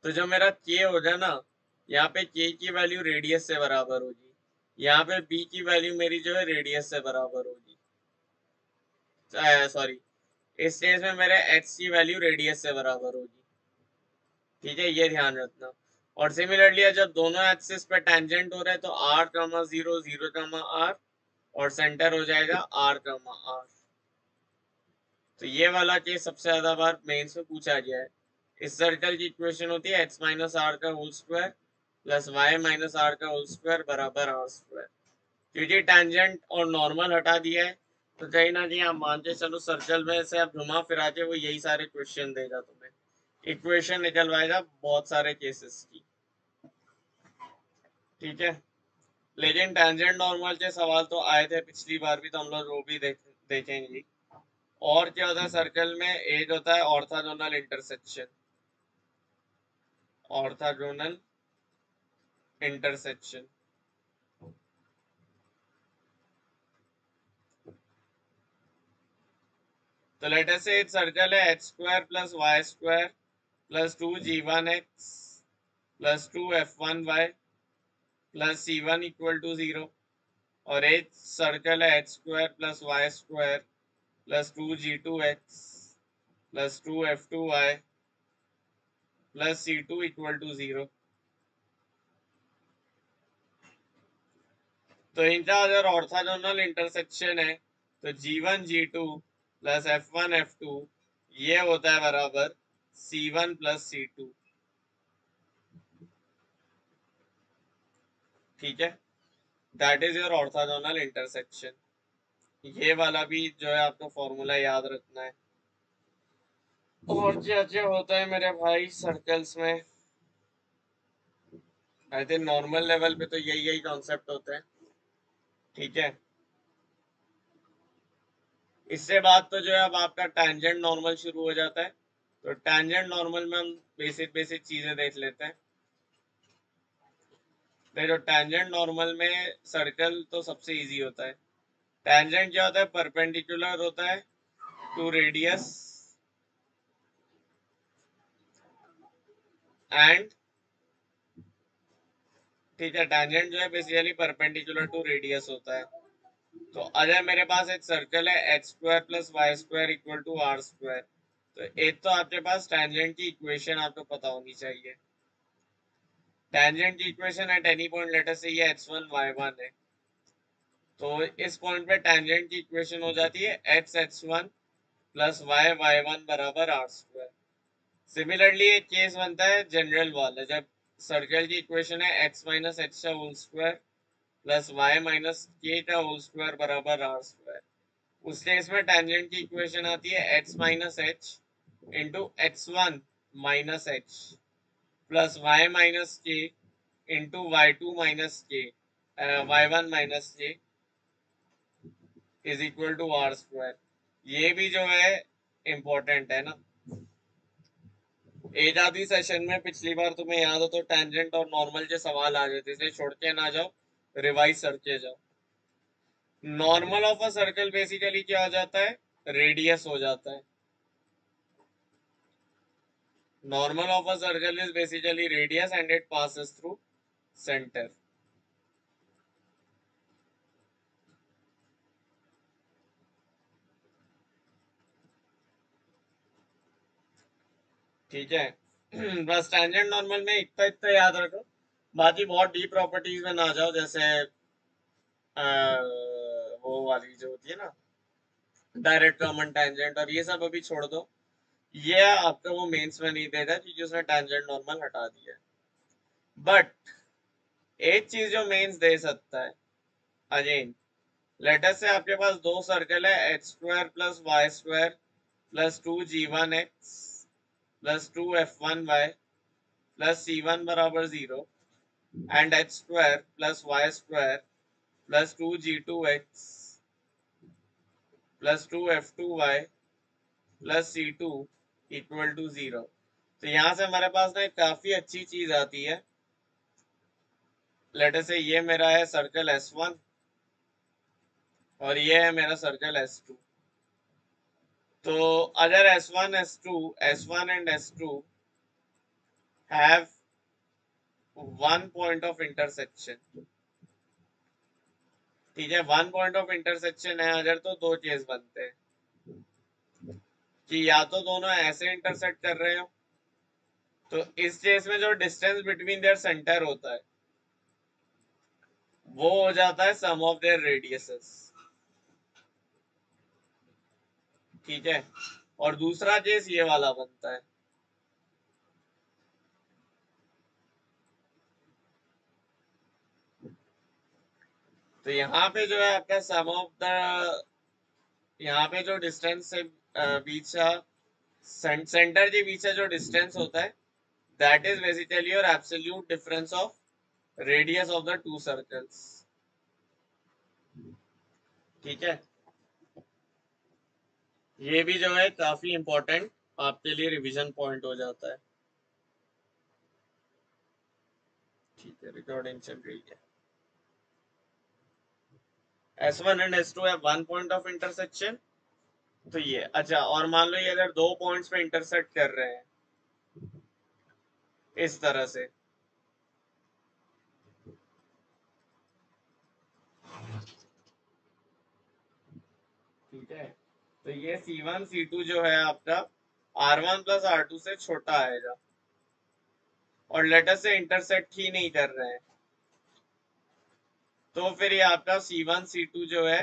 तो जो मेरा k होगा ना, यहाँ पे k की वैल्यू रेडियस से बराबर होगी, यहाँ पे b की वैल्यू मेरी जो है रेडियस से बराबर होगी। सॉरी, इस केस में मेरे x की वैल्यू रेडियस से बराबर होगी। ठीक है, ये ध्यान रखना। और सिमिलरली जब दोनों एक्सिस पे टेंजेंट हो रहे हैं तो r, 0, 0, r और सेंटर हो जाएगा r, r। तो ये वाला केस सबसे ज्यादा बार मेंस में पूछा गया है। इस सर्कल की इक्वेशन होती है x - r का whole square plus y - r का होल स्क्वायर बराबर r स्क्वायर। क्योंकि टेंजेंट और नॉर्मल हटा दिया है तो कहीं ना कहीं आप मान के चलो सर्कल में से आप घुमा फिरा के वो यही सारे क्वेश्चन देगा, तुम्हें इक्वेशन निकलवाएगा बहुत सारे केसेस की। ठीक है, लेकिन टेंजेंट नॉर्मल के सवाल तो आए थे पिछली बार भी, तो हम लोग वो भी देखेंगे। और क्या होता है सर्कल में, एक होता है ऑर्थोगोनल इंटरसेक्शन, ऑर्थोगोनल इंटरसेक्शन। तो लेट अस से एक सर्कल है x² + y² + 2g1x + 2f1y + c1 = 0, और एक सर्कल है x² + y² + 2g2x + 2f2y + c2 = 0। तो इनका अगर ऑर्थोगोनल इंटरसेक्शन है तो g1 g2 + f1 f2 ये होता है बराबर c1 + c2। ठीक है, that is your orthogonal intersection. ये वाला भी जो है आपको फॉर्मूला याद रखना है। और क्या क्या होता है मेरे भाई सर्कल्स में, आई थिंक नॉर्मल लेवल पे तो यही यही कॉन्सेप्ट होते हैं। ठीक है, इससे बाद तो जो है अब आपका टैंजेंट नॉर्मल शुरू हो जाता है। तो टैंजेंट नॉर्मल में हम बेसिक बेसिक चीजें देख लेते हैं। देखो टैंजेंट नॉर्मल में सर्कल तो सबसे इजी होता है। टैंजेंट क्या होता है? परपेंडिकुलर होता है टू रेडियस एंड, ठीक है, टैंजेंट जो है बेसिकली परपेंडिकुलर टू रेडियस होता है। तो अगर मेरे पास एक सर्कल है X square plus Y square equal to R square, तो एक तो आपके पास टैंजेंट की इक्वेशन आपको पता होनी चाहिए। टैंजेंट की इक्वेशन एट एनी पॉइंट लेटर से ये x1 y1 है, तो इस पॉइंट पे टैंजेंट की इक्वेशन हो जाती है x x1 plus y y1 बराबर आर स्क्वायर। सिमिलरली एक केस बनता है जनरल वाला, जब सर्कल की इक्वेशन है x माइनस एच का whole square plus y minus K का होल स्क्वायर बराबर आर स्क्वायर। उस केस में टैंजेंट की इक्वेशन आती है x minus H into x1 minus H plus y minus K into y2 minus K y1 minus K is equal to R square. ये भी जो है इम्पोर्टेंट है ना। एक आधी सेशन में पिछली बार तुम्हें याद हो तो टैंजेंट और नॉर्मल के सवाल आ जाते थे, छोड़ के ना जाओ, रिवाइज करके जाओ। Normal of a circle basically क्या हो जाता है? रेडियस हो जाता है। Normal of a circle is basically radius and it passes through centre. ठीक है बस टैंजेंट नॉर्मल में इतना इतना याद रखो, बाकी बहुत डीप प्रॉपर्टीज में ना जाओ, जैसे वो वाली जो होती है ना डायरेक्ट कॉमन टैंजेंट और ये सब अभी छोड़ दो। ये आपका वो मेंस में नहीं देगा क्योंकि उसने टैंजेंट नॉर्मल हटा दिया है। बट एक चीज जो मेंस दे सकता है, अगेन लेटर से आपके पास दो सर्कल है X square plus Y square plus 2g1x plus 2f1y plus c1 बराबर 0 and X square plus Y square plus 2g2x plus 2f2y plus c2 equal to 0। तो यहाँ से हमारे पास ना एक काफी अच्छी चीज आती है। लेटर से ये मेरा है सर्कल S1 और ये है मेरा सर्कल S2। तो अगर S1 S2 S1 and S2 have one point of intersection, ठीक है, वन पॉइंट ऑफ इंटरसेक्शन है अगर, तो दो केस बनते हैं कि या तो दोनों ऐसे इंटरसेक्ट कर रहे हो, तो इस केस में जो डिस्टेंस बिटवीन देयर सेंटर होता है वो हो जाता है सम ऑफ देयर रेडियसेस। ठीक है, और दूसरा केस ये वाला बनता है। तो यहाँ पे जो है आपका सम ऑफ द, यहाँ पे जो डिस्टेंस से बीच का सेंटर के बीच का जो डिस्टेंस होता है that is basically your absolute difference of radius of the two circles. ठीक है, ये भी जो है काफी इंपॉर्टेंट आपके लिए रिवीजन पॉइंट हो जाता है। ठीक है, रिकॉर्डिंग चल रही है। S1 एंड S2 है वन पॉइंट ऑफ इंटरसेक्शन। तो ये अच्छा, और मान लो ये अगर दो पॉइंट्स पे इंटरसेक्ट कर रहे हैं इस तरह से, ठीक है, तो ये C1 C2 जो है आपका R1 प्लस R2 से छोटा आएगा और लेटर से इंटरसेक्ट ही नहीं कर रहे हैं, तो फिर ये आपका C1 C2 जो है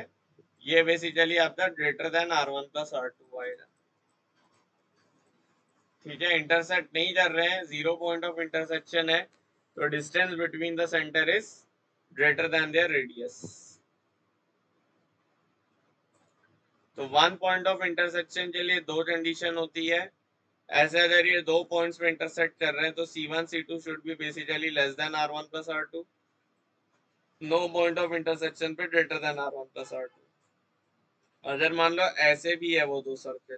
ये बेसिकली आपका greater than R1 plus R2 आएगा। ठीक है, इंटरसेक्ट नहीं कर रहे हैं, जीरो पॉइंट ऑफ इंटरसेक्शन है, तो distance between the centre is greater than there radius. तो वन पॉइंट ऑफ इंटरसेक्शन के लिए दो कंडीशन होती है, ऐसे अगर ये दो पॉइंट्स में इंटरसेक्ट कर रहे हैं तो C1 C2 should be basically less than R1 plus R2, no point of intersection पे greater than R1 plus R2। अगर मान लो ऐसे भी है वो दो सर्कल,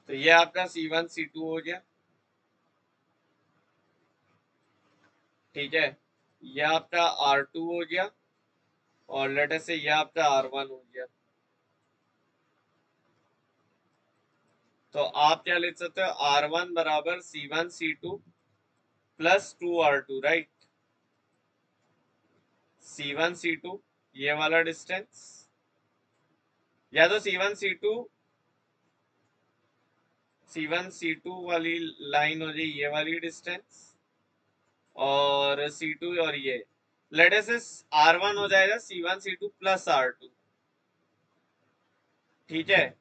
तो ये आपका C1 C2 हो गया, ठीक है, ये आपका R2 हो गया, और लेट अस से ये आपका R1 हो गया। तो आप क्या लिख सकते हो, R1 बराबर C1 C2 plus 2R2, right. C1 C2 ये वाला डिस्टेंस, या तो C1 C2 वाली लाइन हो जाए ये वाली डिस्टेंस, और C2 और ये लेट अस से R1 हो जाएगा C1 C2 प्लस R2, ठीक है।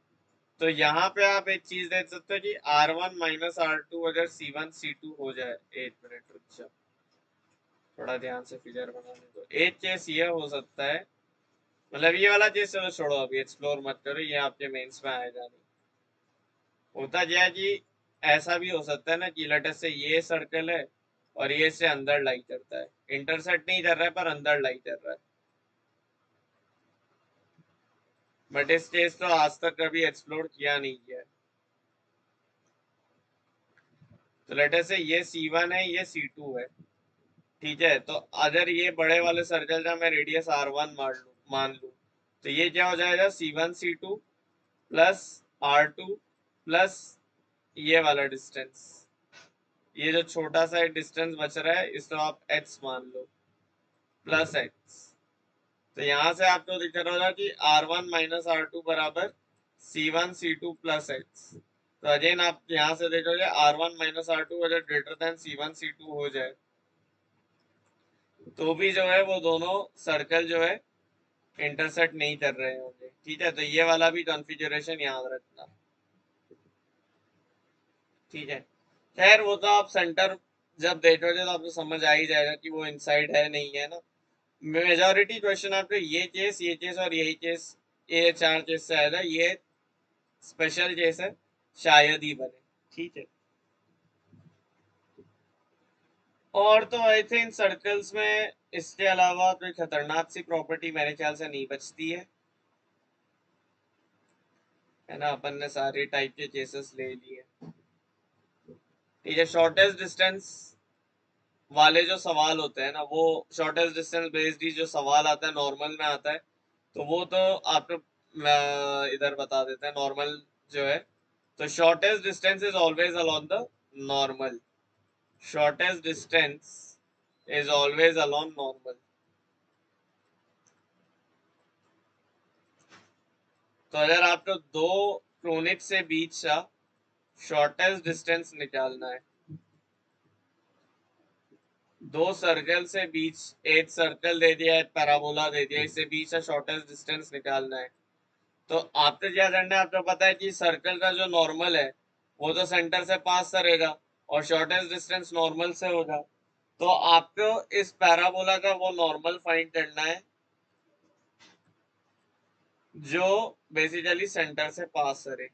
तो यहाँ पे आप एक चीज देख सकते हो कि R1 माइनस R2 अगर C1 C2 हो जाए, एक मिनट रुक जाओ, थोड़ा ध्यान से फिगर बनाने दो। एक केस ये हो सकता है, मतलब ये वाला केस चलो छोड़ो, अभी एक्सप्लोर मत करो, ये आपके मेंस में आएगा नहीं। होता क्या है कि ऐसा भी हो सकता है ना कि लेट अस से ये सर्कल है और ये से अंदर लाई करता है, इंटरसेक्ट नहीं कर रहा है पर अंदर लाई कर रहा है, बट इस केस तो आज तक कभी एक्सप्लोर किया नहीं किया है। तो लेट अस से ये C1 है, ये C2 है, ठीक है। तो अगर ये बड़े वाले सर्कल का मैं रेडियस R1 मान लूं, तो ये क्या हो जाएगा, C1 C2 plus R2 plus ये वाला डिस्टेंस, ये जो छोटा सा डिस्टेंस बच रहा है इसको आप x मान लो, प्लस x। तो यहाँ से आपको दिख रहा होगा कि R1 माइनस R2 बराबर C1 C2 प्लस x। तो अगेन आप यहाँ से देखोगे R1 माइनस R2 अगर ग्रेटर देन C1 C2 हो जाए तो भी जो है वो दोनों सर्कल जो है इंटरसेक्ट नहीं कर रहे होंगे, ठीक है। तो ये वाला भी कॉन्फ़िगरेशन याद रखना, ठीक है। खैर वो तो आप सेंटर जब देखोगे तो आपको समझ आ ही जाएगा कि वो इनसाइड है नहीं है ना। मेजोरिटी क्वेश्चन आपको ये केस और यही केस, ये चार केस से आएगा, ये स्पेशल केस है, शायद ही बने, ठीक है। और तो आई थिंक सर्कल्स में इसके अलावा कोई खतरनाक सी प्रॉपर्टी मेरे ख्याल से नहीं बचती है ना। अपन ने सारे टाइप के केसेस ले लिए, ठीक है। शॉर्टेस्ट डिस्टेंस वाले जो सवाल होते हैं ना, वो शॉर्टेस्ट डिस्टेंस बेस्ड ही जो सवाल आता है नॉर्मल में आता है, तो वो तो आपको इधर बता देते हैं नॉर्मल जो है। तो shortest distance is always along the normal, shortest distance is always along normal. तो अगर आपको दो कोनिक से बीच का शॉर्टेस्ट डिस्टेंस निकालना है, दो सर्कल से बीच, एक सर्कल दे दिया एक पैराबोला दे दिया, इससे बीच का शॉर्टेस्ट डिस्टेंस निकालना है, तो आपको क्या करना है, आपको पता है कि सर्कल का जो नॉर्मल है वो तो सेंटर से पास करेगा और शॉर्टेस्ट डिस्टेंस नॉर्मल से होगा। तो आपको इस पैराबोला का वो नॉर्मल फाइंड करना है जो बेसिकली सेंटर से पास करे,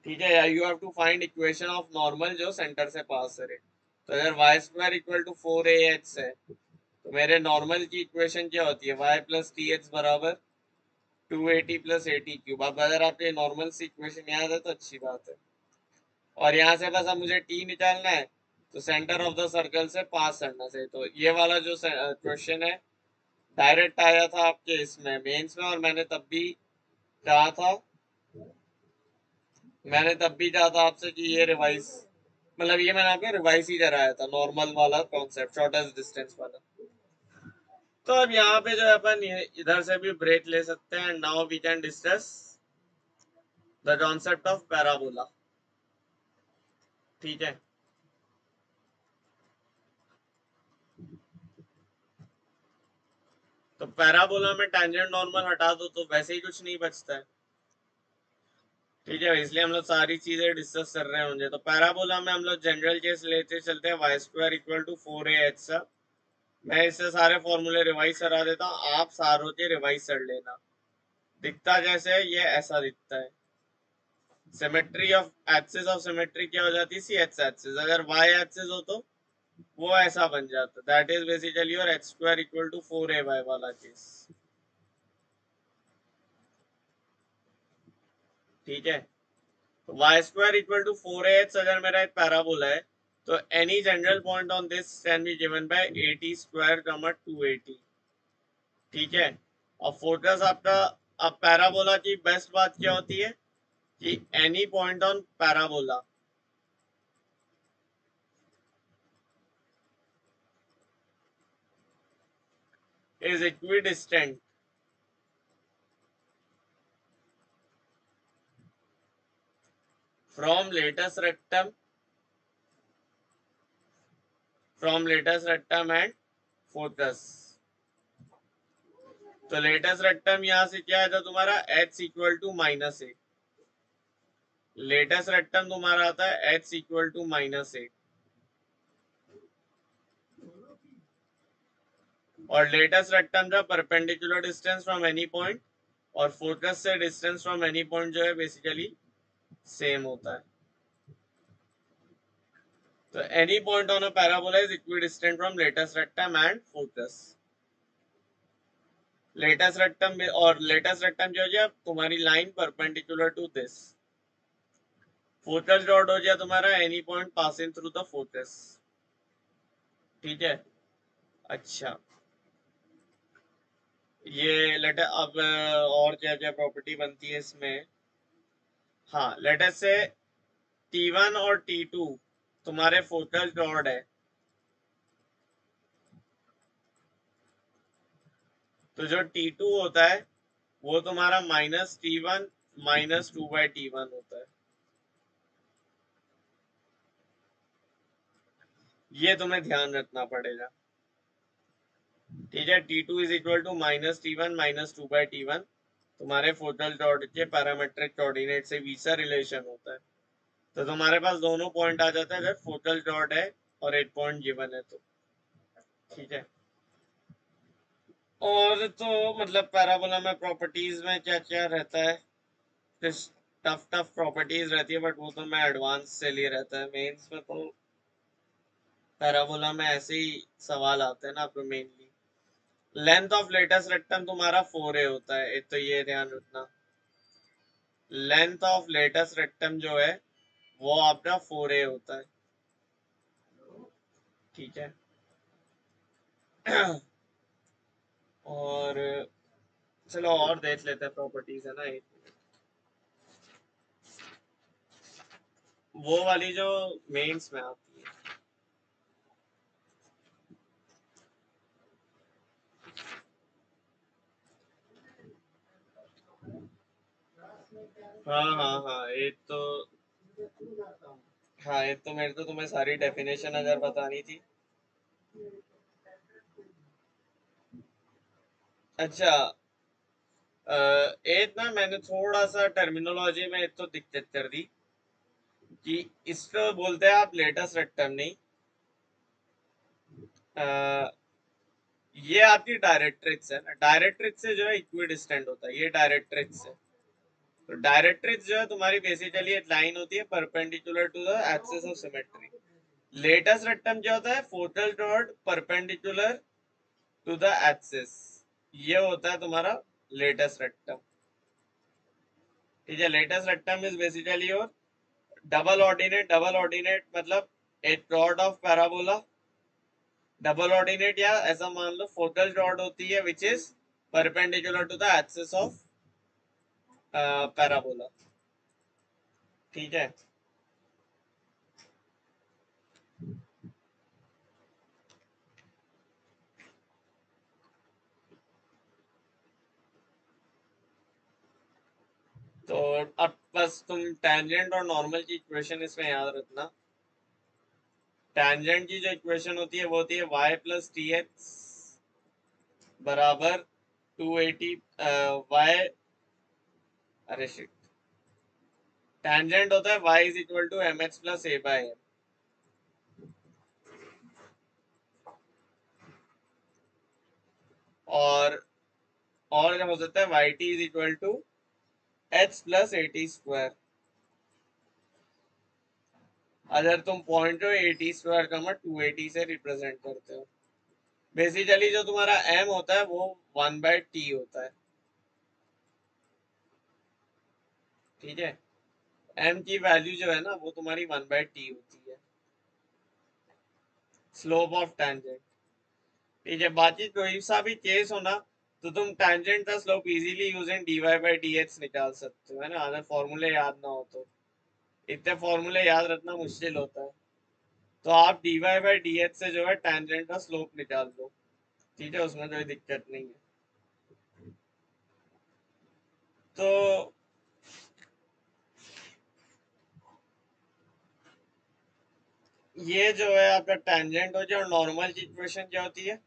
ठीक है। या you have to find equation of normal जो सेंटर से पास करे। तो अगर Y square equal to 4ax है तो मेरे नॉर्मल की इक्वेशन क्या होती है, y प्लस टी एक्स बराबर 2at प्लस एटी क्यूब। अब अगर आपके नॉर्मल सी इक्वेशन याद है तो अच्छी बात है। और यहाँ से बस अब मुझे टी निकालना है, तो सेंटर ऑफ द सर्कल से पास करना चाहिए। तो ये वाला जो क्वेश्चन है डायरेक्ट आया था आपके इसमें मेंस में, और मैंने तब भी कहा था आपसे कि ये रिवाइज, मतलब ये मैंने आपको रिवाइज ही कराया था, नॉर्मल वाला कॉन्सेप्ट, शॉर्टेस्ट डिस्टेंस वाला। तो अब यहाँ पे जो है अपन इधर से भी ब्रेक ले सकते हैं। Now we can discuss the concept of parabola, ठीक है। तो पैराबोला में टेंजेंट नॉर्मल हटा दो तो वैसे ही कुछ नहीं बचता है, ठीक है। इसलिए हम लोग सारी चीजें डिस्कस कर रहे होंगे। तो पैराबोला में हम लोग जनरल केस लेते चलते हैं, Y square equal to 4ax। मैं इससे सारे फॉर्मूले रिवाइज करा देता हूँ, आप सारों के रिवाइज कर लेना, दिखता कैसे है, ये ऐसा दिखता है। Symmetry of axis of symmetry क्या हो जाती है, सी एक्स एक्सिस। अगर वाई एक्सिस हो तो वो ऐसा बन जाता, that is basically your X square equal to 4ay वाला केस। ठीक है, तो Y square equal to 4ax अगर मेरा एक पैराबोला है तो any general point on this can be given by 80 square 280। ठीक है, और फोकस आपका, अब पैराबोला की बेस्ट बात क्या होती है कि any point on parabola is equidistant from latus rectum and focus। तो लेटस रेक्टम यहां से क्या है था तुम्हारा, h equal to -8। Latus rectum तुम्हारा आता है h इक्वल टू -8, और लेटस रेक्टम का perpendicular distance from any point और फोकस से डिस्टेंस फ्रॉम एनी पॉइंट जो है बेसिकली सेम होता है। तो any point on a parabola is equidistant from latus rectum and focus. Latus rectum में, और लेटस रेक्टम जो है तुम्हारी line perpendicular to this. Focus dot हो गया तुम्हारा any point passing through the focus. ठीक है, अच्छा ये लेट अब और क्या क्या प्रॉपर्टी बनती है इसमें। हाँ, लेट अस से T1 और T2 तुम्हारे फोकस डॉट है, तो जो T2 होता है वो तुम्हारा -T1 -2/T1 होता है। ये तुम्हें ध्यान रखना पड़ेगा। ठीक है, T2 is equal to -T1 -2/T1 तुम्हारे फोकल डॉट के पैरामेट्रिक कोऑर्डिनेट से वीसा रिलेशन होता है। तो तुम्हारे पास दोनों पॉइंट आ जाता है अगर फोकल डॉट है और एक पॉइंट गिवन है तो। ठीक है, और तो मतलब पैराबोला में प्रॉपर्टीज में क्या क्या रहता है, कुछ टफ टफ प्रॉपर्टीज रहती है, बट वो तो मैं एडवांस से लिए रहता है। मेंस में तो पैराबोला में ऐसे ही सवाल आते हैं ना आपको mainly. Length of latus rectum तुम्हारा 4a होता है, एक तो ये ध्यान रखना। लेंथ ऑफ लेटस रेक्टम जो है वो आपका 4a होता है। ठीक है और चलो और देख लेते हैं प्रॉपर्टीज, है ना एक, वो वाली जो मेंस में आती है। हाँ हाँ हाँ, एक तो, हाँ एक तो मेरे को तुम्हें सारी डेफिनेशन अगर बतानी थी। अच्छा, एक ना मैंने थोड़ा सा टर्मिनोलॉजी में एक तो दिक्कत कर दी कि इसको बोलते हैं आप लेटस रेक्टम नहीं, अ, ये आपकी डायरेक्ट्रिक्स है ना। डायरेक्ट्रिक्स से जो है इक्विडिस्टेंट होता है, ये डायरेक्ट्रिक्स है। तो डायरेक्ट्रिक्स जो है तुम्हारी बेसिकली एक लाइन होती है perpendicular to the axis of symmetry. Latus rectum क्या होता है, focal dot perpendicular to the axis, ये होता है तुम्हारा लेटस रेक्टम। ठीक है, latus rectum is basically your double ordinate. Double ordinate मतलब एक rod of parabola. Double ordinate या ऐसा मान लो फोकल रॉड होती है which is perpendicular to the axis of parabola. ठीक है, तो अब बस तुम टेंजेंट और नॉर्मल की इक्वेशन इसमें याद रखना। टेंजेंट की जो इक्वेशन होती है वो होती है y प्लस टी एक्स बराबर 280 y, अरे शिट, टेंजेंट होता है y is equal to M X plus A by M. और और क्या हो सकता है, Y T is equal to H plus A T square. अगर तुम पॉइंट हो ए टी स्क्वायर का मैं 280 से रिप्रेजेंट करते हो। बेसिकली जो तुम्हारा m होता है वो 1/t होता है, ठीक है। m की वैल्यू जो है ना वो तुम्हारी 1/t होती है, स्लोप ऑफ टेंजेंट, ठीक है। बाकी कोई सा भी केस हो ना, तो तुम टेंजेंट का स्लोप इजीली यूजिंग dy/dx निकाल सकते हो, है ना, अगर फॉर्मूले याद ना हो तो। इतने फॉर्मूले याद रखना मुश्किल होता है, तो आप dy/dx से जो है टेंजेंट का स्लोप निकाल लो, ठीक है, उसमें कोई दिक्कत नहीं है। तो ये जो है आपका टेंजेंट हो जाए, और नॉर्मल की इक्वेशन क्या होती है,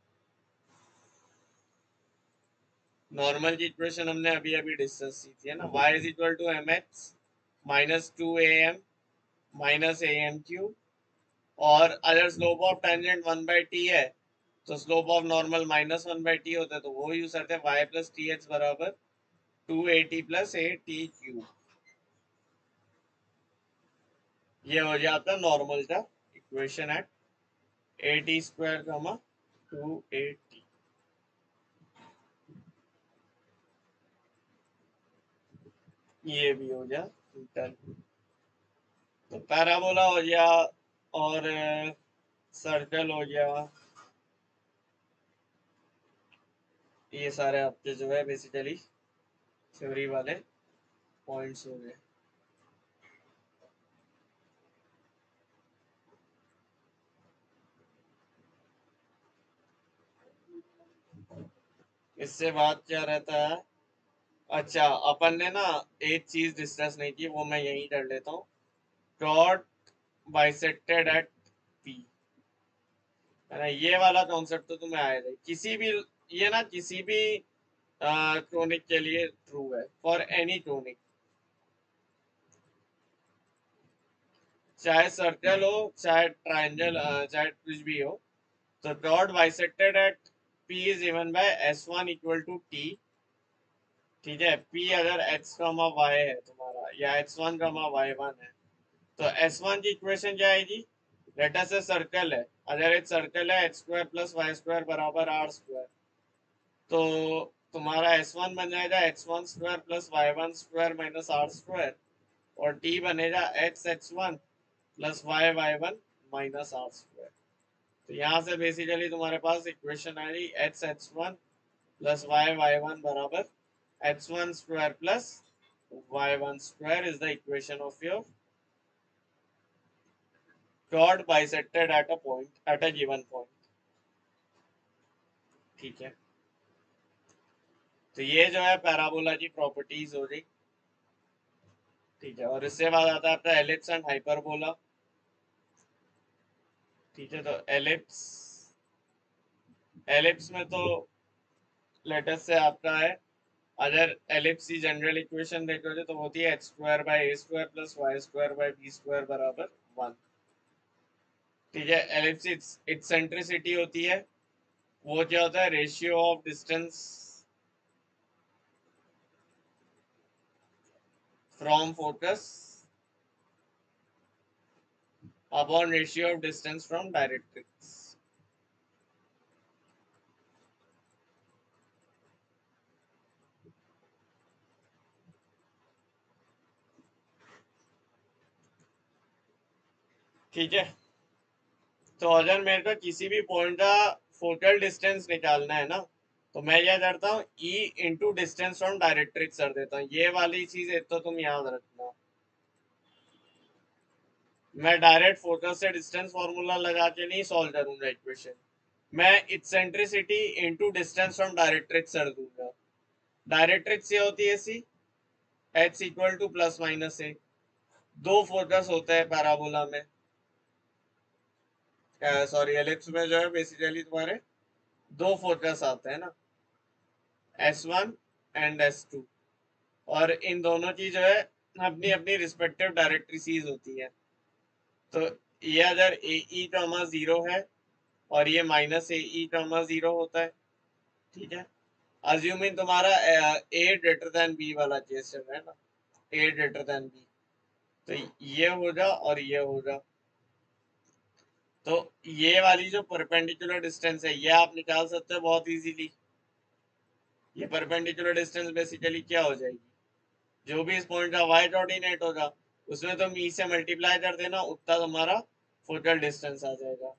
नॉर्मल की इक्वेशन हमने अभी अभी डिस्कस की थी, है ना, y is equal to M X minus 2am minus A M cube. और अगर स्लोप ऑफ टेंजेंट 1/t है तो स्लोप ऑफ नॉर्मल -1/t होता है, तो वो यूज करते हैं y प्लस टी एक्स बराबर 2at plus A T Q. ये हो जाता है नॉर्मल का equation at A T square comma 2at। ये भी हो गया डन। तो पैराबोला हो गया और सर्कल हो गया, ये सारे आपके जो है बेसिकली थ्योरी वाले पॉइंट्स हो गए। इससे बात क्या रहता है, अच्छा अपन ने ना एक चीज डिस्कस नहीं की, वो मैं यही कर लेता हूँ। डॉट बाइसेक्टेड एट पी, है ना, ये वाला कॉन्सेप्ट तो तुम्हें आएगा ही। किसी भी, ये ना किसी भी क्रोनिक के लिए ट्रू है, फॉर एनी क्रोनिक, चाहे सर्कल हो चाहे ट्रायंगल चाहे कुछ भी हो। तो dot bisected at P is given by s1 equal to T, ठीक है। p अगर x कमा y है तुम्हारा, या x1 कमा y1 है, तो s1 की इक्वेशन क्या आएगी, लेट अस से सर्कल है, अगर एक सर्कल है x square plus Y square बराबर आर स्क्वायर, तो तुम्हारा s1 बन जाएगा x1 square plus y1 square minus R square, और t बनेगा x(x1) plus y(y1) minus R square. तो यहाँ से बेसिकली तुम्हारे पास इक्वेशन आ रही x(x1) प्लस y(y1) बराबर x1 square plus y1 square is the equation of your dot bisected at a point at a given point, ठीक है। तो ये जो है पैराबोला की प्रॉपर्टीज हो गई, ठीक है। और इससे बाद आता है आपका एलिप्स एंड हाइपरबोला, ठीक है। तो एलिप्स, एलिप्स में तो लेटेस्ट से आपका है, अगर एलिप्स की जनरल इक्वेशन देखोगे तो होती है X square by A square plus Y square by B square बराबर 1, ठीक है। एलिप्स इट्सेंट्रिसिटी होती है, वो क्या होता है, ratio of distance from focus upon ratio of distance from directrix. ठीक है। तो अगर मेरे को किसी भी पॉइंट का फोकल डिस्टेंस निकालना है ना, तो मैं क्या करता हूँ, E into distance from directrix कर देता हूँ। ये वाली चीज एक तो तुम याद रखना, मैं डायरेक्ट फोकस से डिस्टेंस फॉर्मूला लगा के नहीं सॉल्व करूंगा इक्वेशन, मैं eccentricity into distance from directrix कर दूंगा। डायरेक्ट्रिक्स ये होती है C H equal to plus minus A, दो फोकस होते हैं पैराबोला में, सॉरी एलिप्स में जो है बेसिकली तुम्हारे दो फोकस आते हैं ना, S1 एंड S2, और इन दोनों की जो है अपनी अपनी रिस्पेक्टिव डायरेक्ट्रिसीज होती है। तो ये अगर ए ई कामा 0 है और ये माइनस ए ई कामा 0 होता है, ठीक है, अज्यूमिंग तुम्हारा ए ग्रेटर देन बी वाला केस चल रहा है ना, ए ग्रेटर देन बी, तो ये होगा और ये होगा। तो ये वाली जो परपेंडिकुलर डिस्टेंस है ये आप निकाल सकते हो बहुत इजीली। ये परपेंडिकुलर डिस्टेंस बेसिकली क्या हो जाएगी, जो भी इस पॉइंट का वाई कोऑर्डिनेट होगा उसमें तुम ई से मल्टीप्लाई कर देना, उतना तुम्हारा फोकल डिस्टेंस आ जाएगा।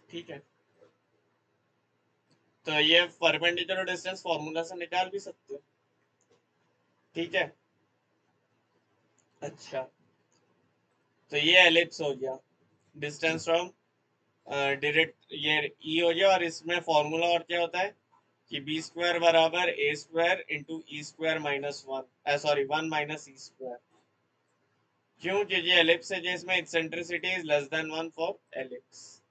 ठीक है, तो ये परपेंडिकुलर डिस्टेंस फॉर्मूला से निकाल भी सकते हो। ठीक है, अच्छा, तो ये एलिप्स हो गया, डिस्टेंस फ्रॉम डायरेक्ट ये ई हो गया, और इसमें फॉर्मूला और क्या होता है कि बी स्क्वायर बराबर ए square into e square minus one, sorry one minus e square. क्यों, क्योंकि एलिप्स है जिसमें eccentricity is less than one for ellipse.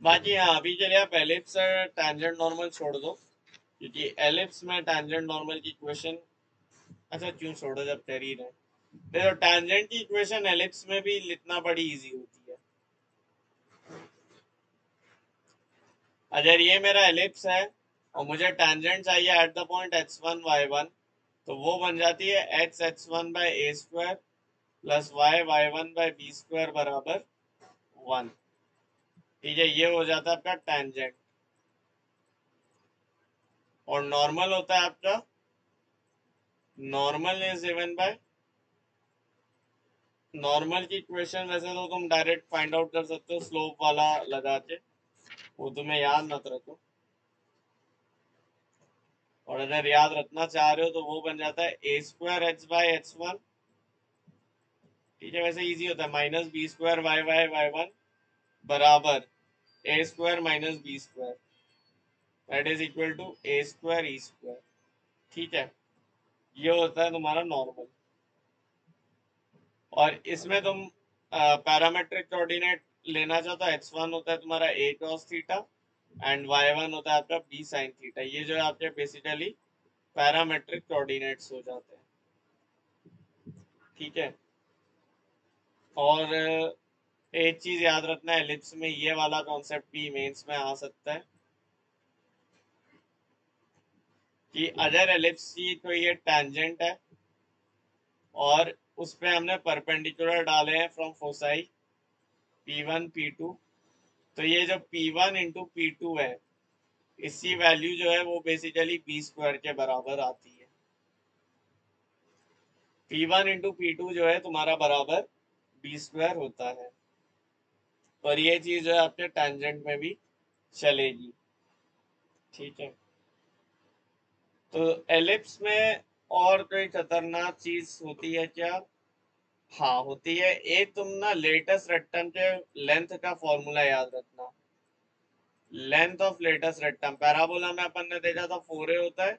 बाकी हाँ, अभी के लिए आप एलिप्स टैंजेंट नॉर्मल छोड़ दो, क्योंकि एलिप्स में टैंजेंट नॉर्मल की इक्वेशन, अच्छा क्यों छोड़ो जब कर ही रहे, देखो टैंजेंट की इक्वेशन एलिप्स में भी लिखना बड़ी इजी होती है। अगर ये मेरा एलिप्स है और मुझे टैंजेंट चाहिए at the point x1 y1, तो वो बन जाती है x(x1/a² प्लस y(y1/b² बराबर 1। ठीक है, ये हो जाता है आपका टैंजेंट, और नॉर्मल होता है आपका, normal is given bye, normal की इक्वेशन वैसे तो तुम डायरेक्ट फाइंड आउट कर सकते हो स्लोप वाला लगा के, वो तुम्हें याद मत रखो, और अगर याद रखना चाह रहे हो तो वो बन जाता है a²h/h1। ठीक है, वैसे इजी होता है, माइनस b² y(y)(y1) बराबर a² - b², that is equal to a²e²। ठीक है, ये होता है तुम्हारा नॉर्मल, और इसमें तुम पैरामेट्रिक कोऑर्डिनेट लेना चाहता है, x1 होता है तुम्हारा a cos theta and y1 होता है आपका b sin थीटा। ये जो है आपके बेसिकली पैरामेट्रिक कोऑर्डिनेट्स हो जाते हैं। ठीक है, और एक चीज याद रखना है, एलिप्स में ये वाला कॉन्सेप्ट भी मेंस में आ सकता है कि अगर एलिप्स की कोई ये टैंजेंट है और उस पे हमने परपेंडिकुलर डाले हैं फ्रॉम फोसाई P1 P2, तो ये जो P1 इंटू P2 है, इसकी वैल्यू जो है वो बेसिकली b² के बराबर आती है। P1 इंटू P2 जो है तुम्हारा बराबर b² होता है, और ये चीज जो है आपके टैंजेंट में भी चलेगी। ठीक है, तो एलिप्स में और कोई खतरनाक चीज होती है क्या, हाँ होती है, एक तुम ना लेटेस्ट रेक्टम के लेंथ का फॉर्मूला याद रखना। Length of latus rectum parabola में अपन ने देखा था 4a होता है,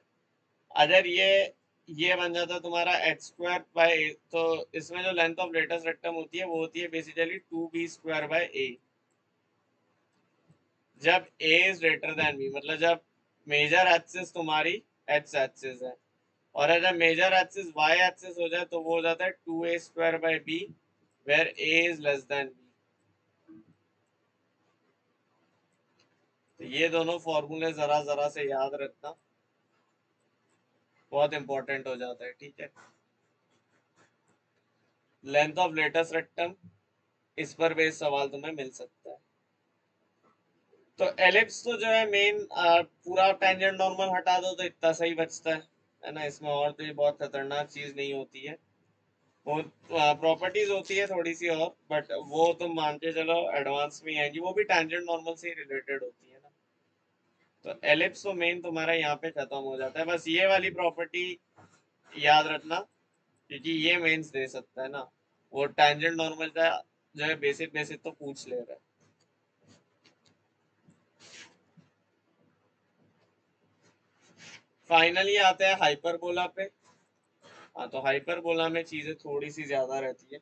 अगर ये बन जाता है तुम्हारा h²/a, तो इसमें जो लेंथ ऑफ लेटेस्ट रेक्टम होती है वो होती है बेसिकली 2b²/a। जब a is greater than b, मतलब जब मेजर एक्सिस तुम्हारी x एक्सिस है, और अगर मेजर एक्सिस y एक्सिस हो जाए तो वो हो जाता है 2a²/b where a is less than b। तो ये दोनों फॉर्मूले जरा जरा से याद रखना, बहुत इंपॉर्टेंट हो जाता है। ठीक है, लेंथ ऑफ लेटेस्ट रेक्टम, इस पर बेस्ड सवाल तुम्हें मिल सकता है। तो एलिप्स तो जो है मेन, पूरा टेंजेंट नॉर्मल हटा दो तो इतना सही बचता है ना, इसमें और तो ये बहुत खतरनाक चीज नहीं होती है, वो प्रॉपर्टीज होती है थोड़ी सी और, बट वो तुम मान के चलो एडवांस में आएंगी, वो भी टेंजेंट नॉर्मल से रिलेटेड होती है ना। तो एलिप्स तो मेन तुम्हारा यहाँ पे खत्म हो जाता है, बस ये वाली प्रॉपर्टी याद रखना, क्योंकि ये मेंस दे सकता है ना, वो टेंजेंट नॉर्मल का जो है बेसिक बेसिक तो पूछ ले रहा है। फाइनली आते हैं हाइपरबोला पे। हाँ, तो हाइपरबोला में चीजें थोड़ी सी ज्यादा रहती है।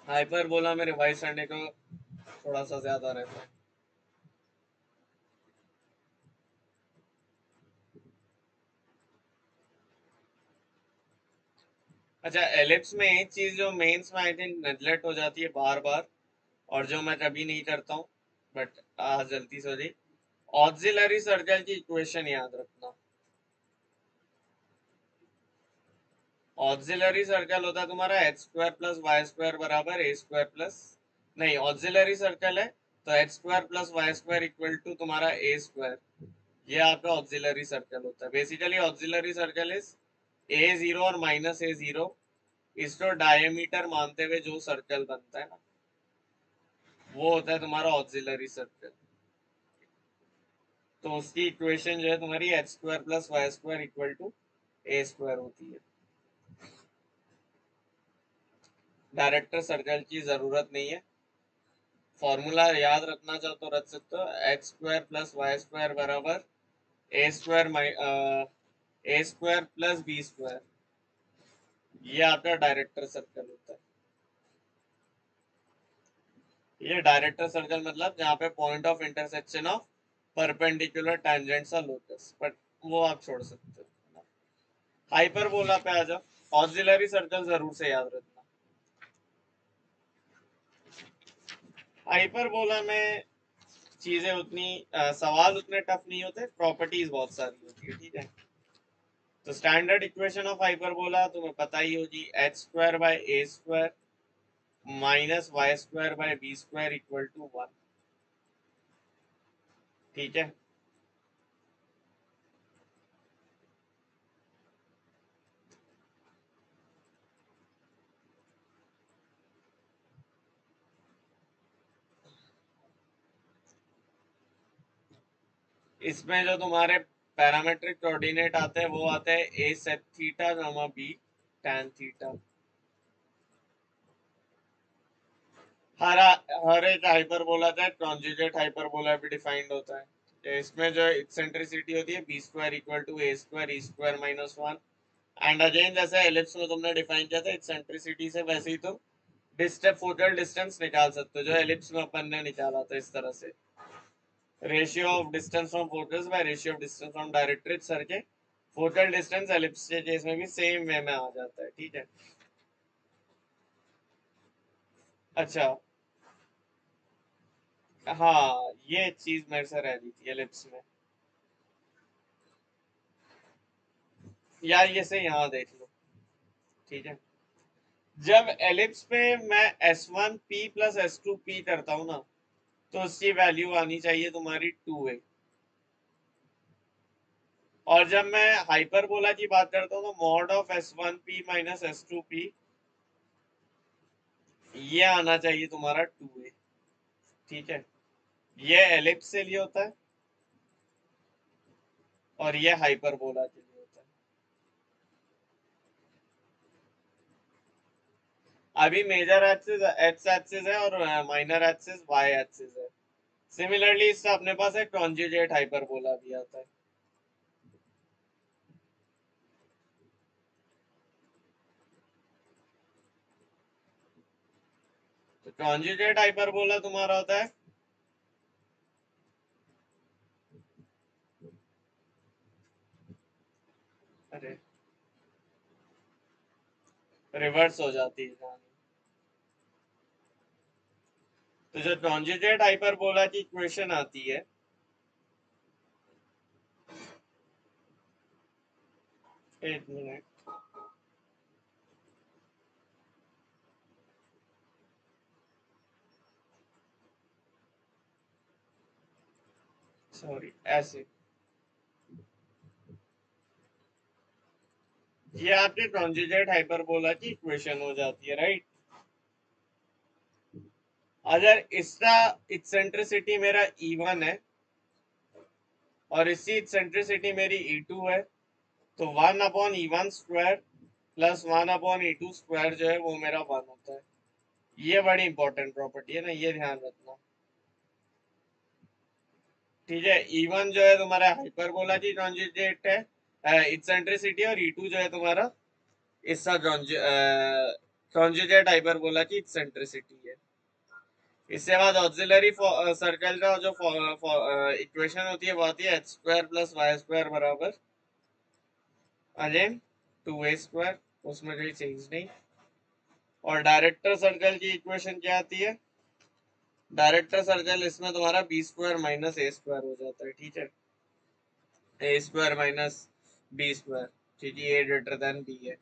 हाइपरबोला में रिवाइज करने को थोड़ा सा ज्यादा रहता है। अच्छा, एलिप्स में एक चीज जो मेंस में आई थिंक नेग्लेक्ट हो जाती है बार बार, और जो मैं कभी नहीं करता हूँ, बट आज जल्दी से हो गई, ऑक्सिलरी सर्कल की इक्वेशन याद रखना। ऑक्सिलरी सर्कल होता है तुम्हारा H square plus Y square बराबर ए स्क्वायर प्लस, नहीं ऑक्सिलरी सर्कल है तो H square plus Y square equal to तुम्हारा ए स्क्वायर, ये आपका ऑक्सिलरी सर्कल होता है। Basically auxiliary circle is A zero और माइनस ए जीरो, इसको डायमीटर मानते हुए जो सर्कल बनता है ना, वो होता है तुम्हारा ऑक्सिलरी सर्कल। तो उसकी इक्वेशन जो है तुम्हारी H square plus Y square equal to A square होती है। डायरेक्टर सर्कल की जरूरत नहीं है, फॉर्मूला याद रखना चाहो तो रख सकते हो, X square plus Y square बराबर ए square A square plus B square, ये आपका डायरेक्टर सर्कल होता है। ये डायरेक्टर सर्कल मतलब जहाँ पे point of intersection of perpendicular tangents और लोकस, बट वो आप छोड़ सकते हो। हाइपरबोला पे आ जाओ, ऑक्सिलरी सर्कल जरूर से याद रखना। हाइपरबोला में चीजें उतनी सवाल उतने टफ नहीं होते, प्रॉपर्टीज बहुत सारी होती है, ठीक है। तो स्टैंडर्ड इक्वेशन ऑफ हाइपरबोला तुम्हें पता ही होगी, H square by A square minus Y square by B square equal to 1, ठीक है। इसमें जो तुम्हारे पैरामेट्रिक कोऑर्डिनेट आते हैं वो आते हैं a sec theta gamma b tan theta. हर हर एक हाइपरबोला का कॉन्जुगेट हाइपरबोला भी डिफाइंड होता है। इसमें जो एक्सेंट्रिसिटी होती है B square equal to A square E square minus one, and again जैसे एलिप्स में तुमने डिफाइन किया था एक्सेंट्रिसिटी से, वैसे ही तुम डिस्टेंस फोकल डिस्टेंस निकाल सकते हो जो एलिप्स में अपन ने निकाला था इस तरह से, ratio of distance from focus by ratio of distance from directrix sir के फोकल डिस्टेंस एलिप्स के केस में भी सेम वे में आ जाता है, ठीक है। अच्छा, हाँ ये चीज मेरे से रह गई थी एलिप्स में, यार ये से यहाँ देख लो, ठीक है। जब एलिप्स पे मैं S1P प्लस S2P करता हूँ ना, तो उसकी वैल्यू आनी चाहिए तुम्हारी 2a, और जब मैं हाइपरबोला की बात करता हूँ तो mod of S1P minus S2P, ये आना चाहिए तुम्हारा 2a, ठीक है। ये एलिप्स के लिए होता है और ये हाइपरबोला के लिए होता है। अभी मेजर एक्सिस एक्स एक्सिस है और माइनर एक्सिस वाई एक्सिस है। सिमिलरली इससे अपने पास एक कॉन्जुगेट हाइपरबोला भी आता है। तो कॉन्जुगेट हाइपरबोला तुम्हारा होता है, अरे रिवर्स हो जाती है कहानी। तो जो कॉन्जुगेट हाइपरबोला की इक्वेशन आती है, एक मिनट, सॉरी ऐसे, ये आपके कॉन्जुगेट हाइपरबोला की इक्वेशन हो जाती है, राइट। अगर इसका इक्सेंट्रिसिटी मेरा E1 है और इसी इक्सेंट्रिसिटी मेरी E2 है, तो 1/E1 square plus 1/E2 square जो है वो मेरा 1 होता है। ये बड़ी इंपॉर्टेंट प्रॉपर्टी है ना, ये ध्यान रखना, ठीक है। E1 जो है तुम्हारा हाइपरबोला की कॉन्जुगेट है इक्सेंट्रिसिटी, और E2 जो है तुम्हारा इसका कॉन्जुगेट हाइपरबोला की इक्सेंट्रिसिटी है। इसके बाद ऑक्सिलरी सर्कल का जो इक्वेशन होती है वो आती है h² प्लस वाई स्क्वायर बराबर अगेन 2a स्क्वायर उसमें कोई चेंज नहीं। और डायरेक्टर सर्कल की इक्वेशन क्या आती है? डायरेक्टर सर्कल इसमें तुम्हारा B square minus a square हो जाता है, ठीक है, ए स्क्वायर माइनस बी स्क्वायर, क्योंकि ए ग्रेटर देन बी है।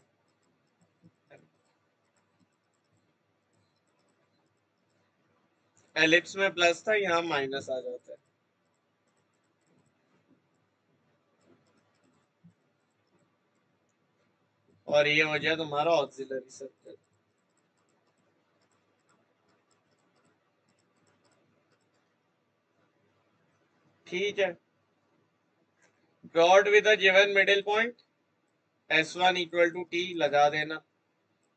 एलिप्स में प्लस था, यहाँ माइनस आ जाता है। और ये हो गया तुम्हारा ऑक्सिलरी सर्कल। ठीक है, drought with a given middle point S1 equal to T लगा देना।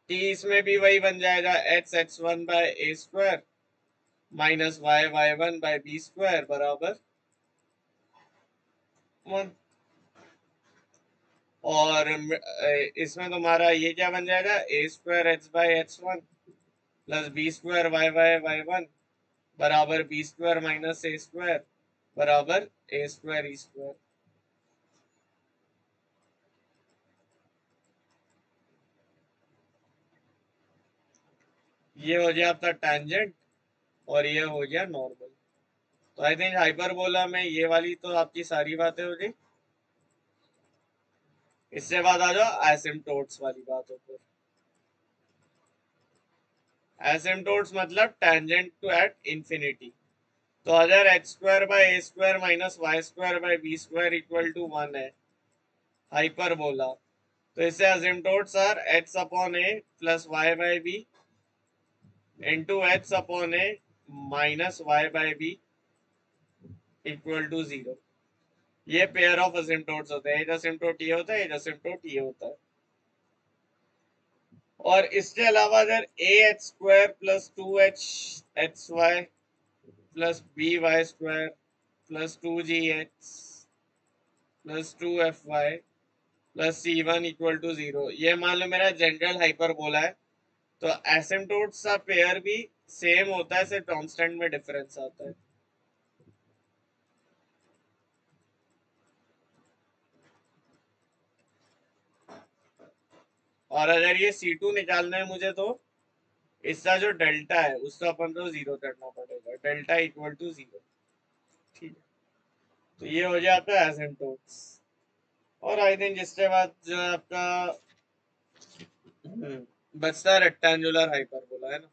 टी इसमें भी वही बन जाएगा, x x one by A square minus y y one by B square बराबर 1। और इसमें तुम्हारा ये क्या बन जाएगा, a square h by h one plus B square y y y one बराबर b square minus a square बराबर ए स्क्वायर ई स्क्वायर। ये हो गया आपका टैंजेंट और ये हो गया नॉर्मल। तो आई थिंक हाइपरबोला में ये वाली तो आपकी सारी बातें हो गई। इससे बाद आ जाओ एसिम्टोट्स वाली बातों पर। एसिम्टोट्स मतलब टेंजेंट टू एट इंफिनिटी। तो अगर X square by A square minus Y square by B square equal to 1 है हाइपरबोला, तो इससे asymptotes are X upon A plus Y by B into X upon A minus Y by B equal to 0। ये pair of asymptotes होते हैं, एक asymptote ये होता है, एक एसिम्टोट ये होता है। और इसके अलावा अगर a x square plus two h x y plus b y square plus two g x plus two f y plus c one equal to 0, ये मान लो मेरा जनरल हाइपरबोला है, तो एसिम्टोट्स का पेयर भी सेम होता है, सिर्फ कांस्टेंट में डिफरेंस आता है। और अगर ये C2 निकालना है मुझे, तो इसका जो डेल्टा है उसको अपन को 0 करना पड़ेगा, डेल्टा इक्वल टू 0। ठीक है, तो ये हो जाता है एसिम्टोट्स। और आई थिंक इसके बाद जो है आपका बचता है रेक्टेंगुलर हाइपरबोला, है ना।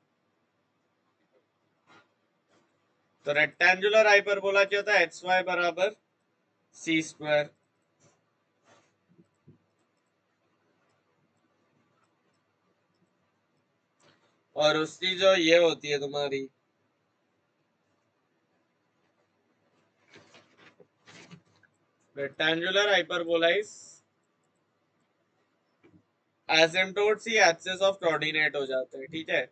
तो रेक्टेंगुलर हाइपरबोला क्या होता है, एक्स वाई बराबर सी स्क्वायर, और उसकी जो ये होती है तुम्हारी rectangular hyperbola is asymptotes he axis of coordinate हो जाते हैं, ठीक है।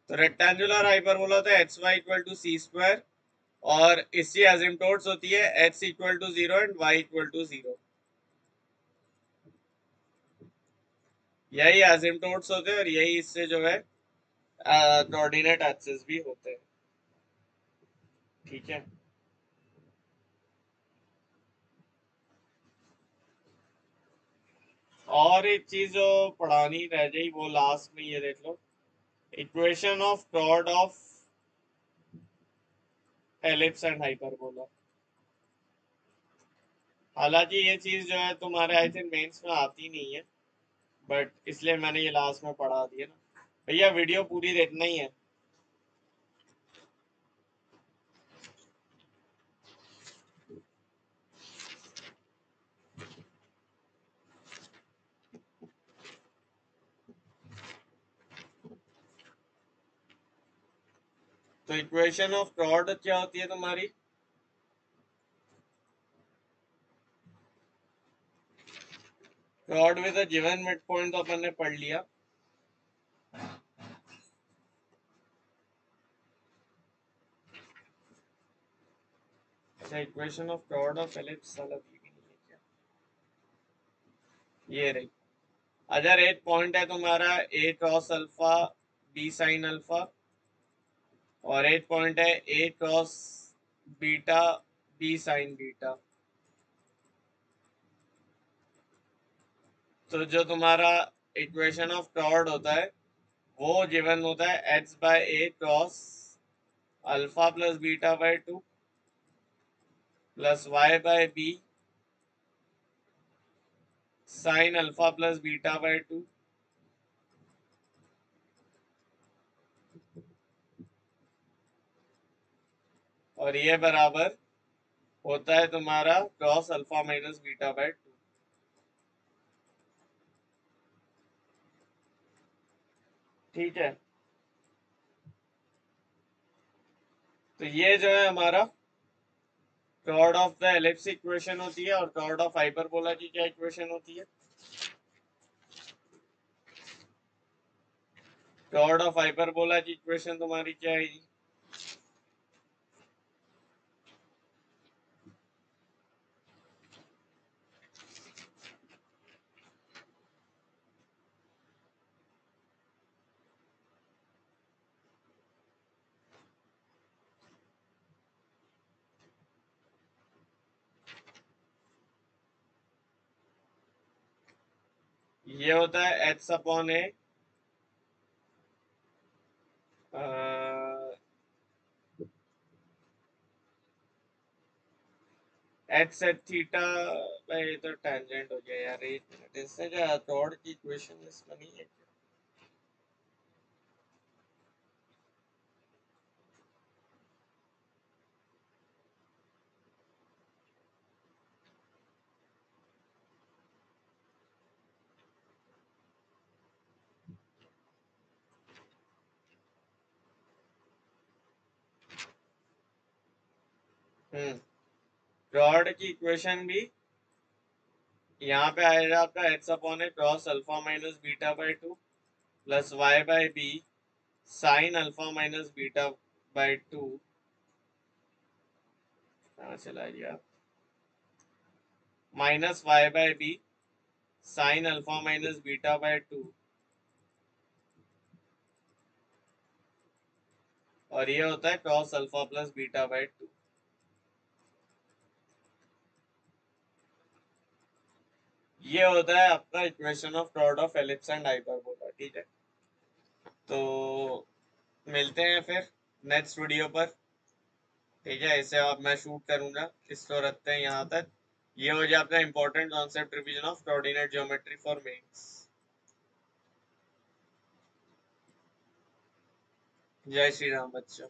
तो रेक्टेंगुलर हाइपरबोला होता है X Y equal to C square, और इसकी एसिम्टोट्स होती है X equal to 0 and Y equal to 0। यही एसिम्टोट्स होते हैं और यही इससे जो है कोऑर्डिनेट एक्सिस भी होते हैं, ठीक है। और एक चीज जो पढ़ानी रह गई वो लास्ट में ये देख लो, equation of chord of ellipse and hyperbola. हालांकि ये चीज जो है तुम्हारे आई थिंक मेंस में आती नहीं है, बट इसलिए मैंने ये लास्ट में पढ़ा दिया ना। भैया वीडियो पूरी देखना ही है। तो इक्वेशन ऑफ कॉर्ड क्या होती है तुम्हारी, chord with a given mid point तो अपन ने पढ़ लिया। अच्छा, equation of chord of ellipse साला दी भी नहीं है क्या, ये रही। अगर एक पॉइंट है तुम्हारा a cross alpha b sine alpha, और एक पॉइंट है a cross beta b sine beta, तो जो तुम्हारा इक्वेशन ऑफ कॉर्ड होता है वो गिवन होता है h by A cross alpha plus beta by 2 plus y by B sine alpha plus beta by 2 और ये बराबर होता है तुम्हारा cross alpha minus beta by 2। ठीक है, तो ये जो है हमारा chord of the ellipse equation होती है और कॉर्ड ऑफ हाइपरबोला की क्या इक्वेशन होती है? कॉर्ड ऑफ हाइपरबोला की इक्वेशन तुम्हारी क्या है? ये होता है H upon A H set theta भाई, ये तो टेंजेंट हो गया यार। एक मिनट, इससे क्या कॉर्ड की इक्वेशन इसमें नहीं है? कॉर्ड की इक्वेशन भी यहाँ पे आएगा आपका H upon A cross alpha minus beta by 2 plus Y by B sine alpha minus beta by 2। कहाँ चला गया? Minus Y by B sine alpha minus beta by 2 और ये होता है cross alpha plus beta by 2। ये होता है आपका equation of chord of ellipse and hyperbola. ठीक है, तो मिलते हैं फिर नेक्स्ट वीडियो पर। ठीक है, इसे अब मैं शूट करूंगा, इसको रखते हैं यहाँ तक। ये हो जाए अपना important concept revision of coordinate geometry for mains. जय श्री राम बच्चों।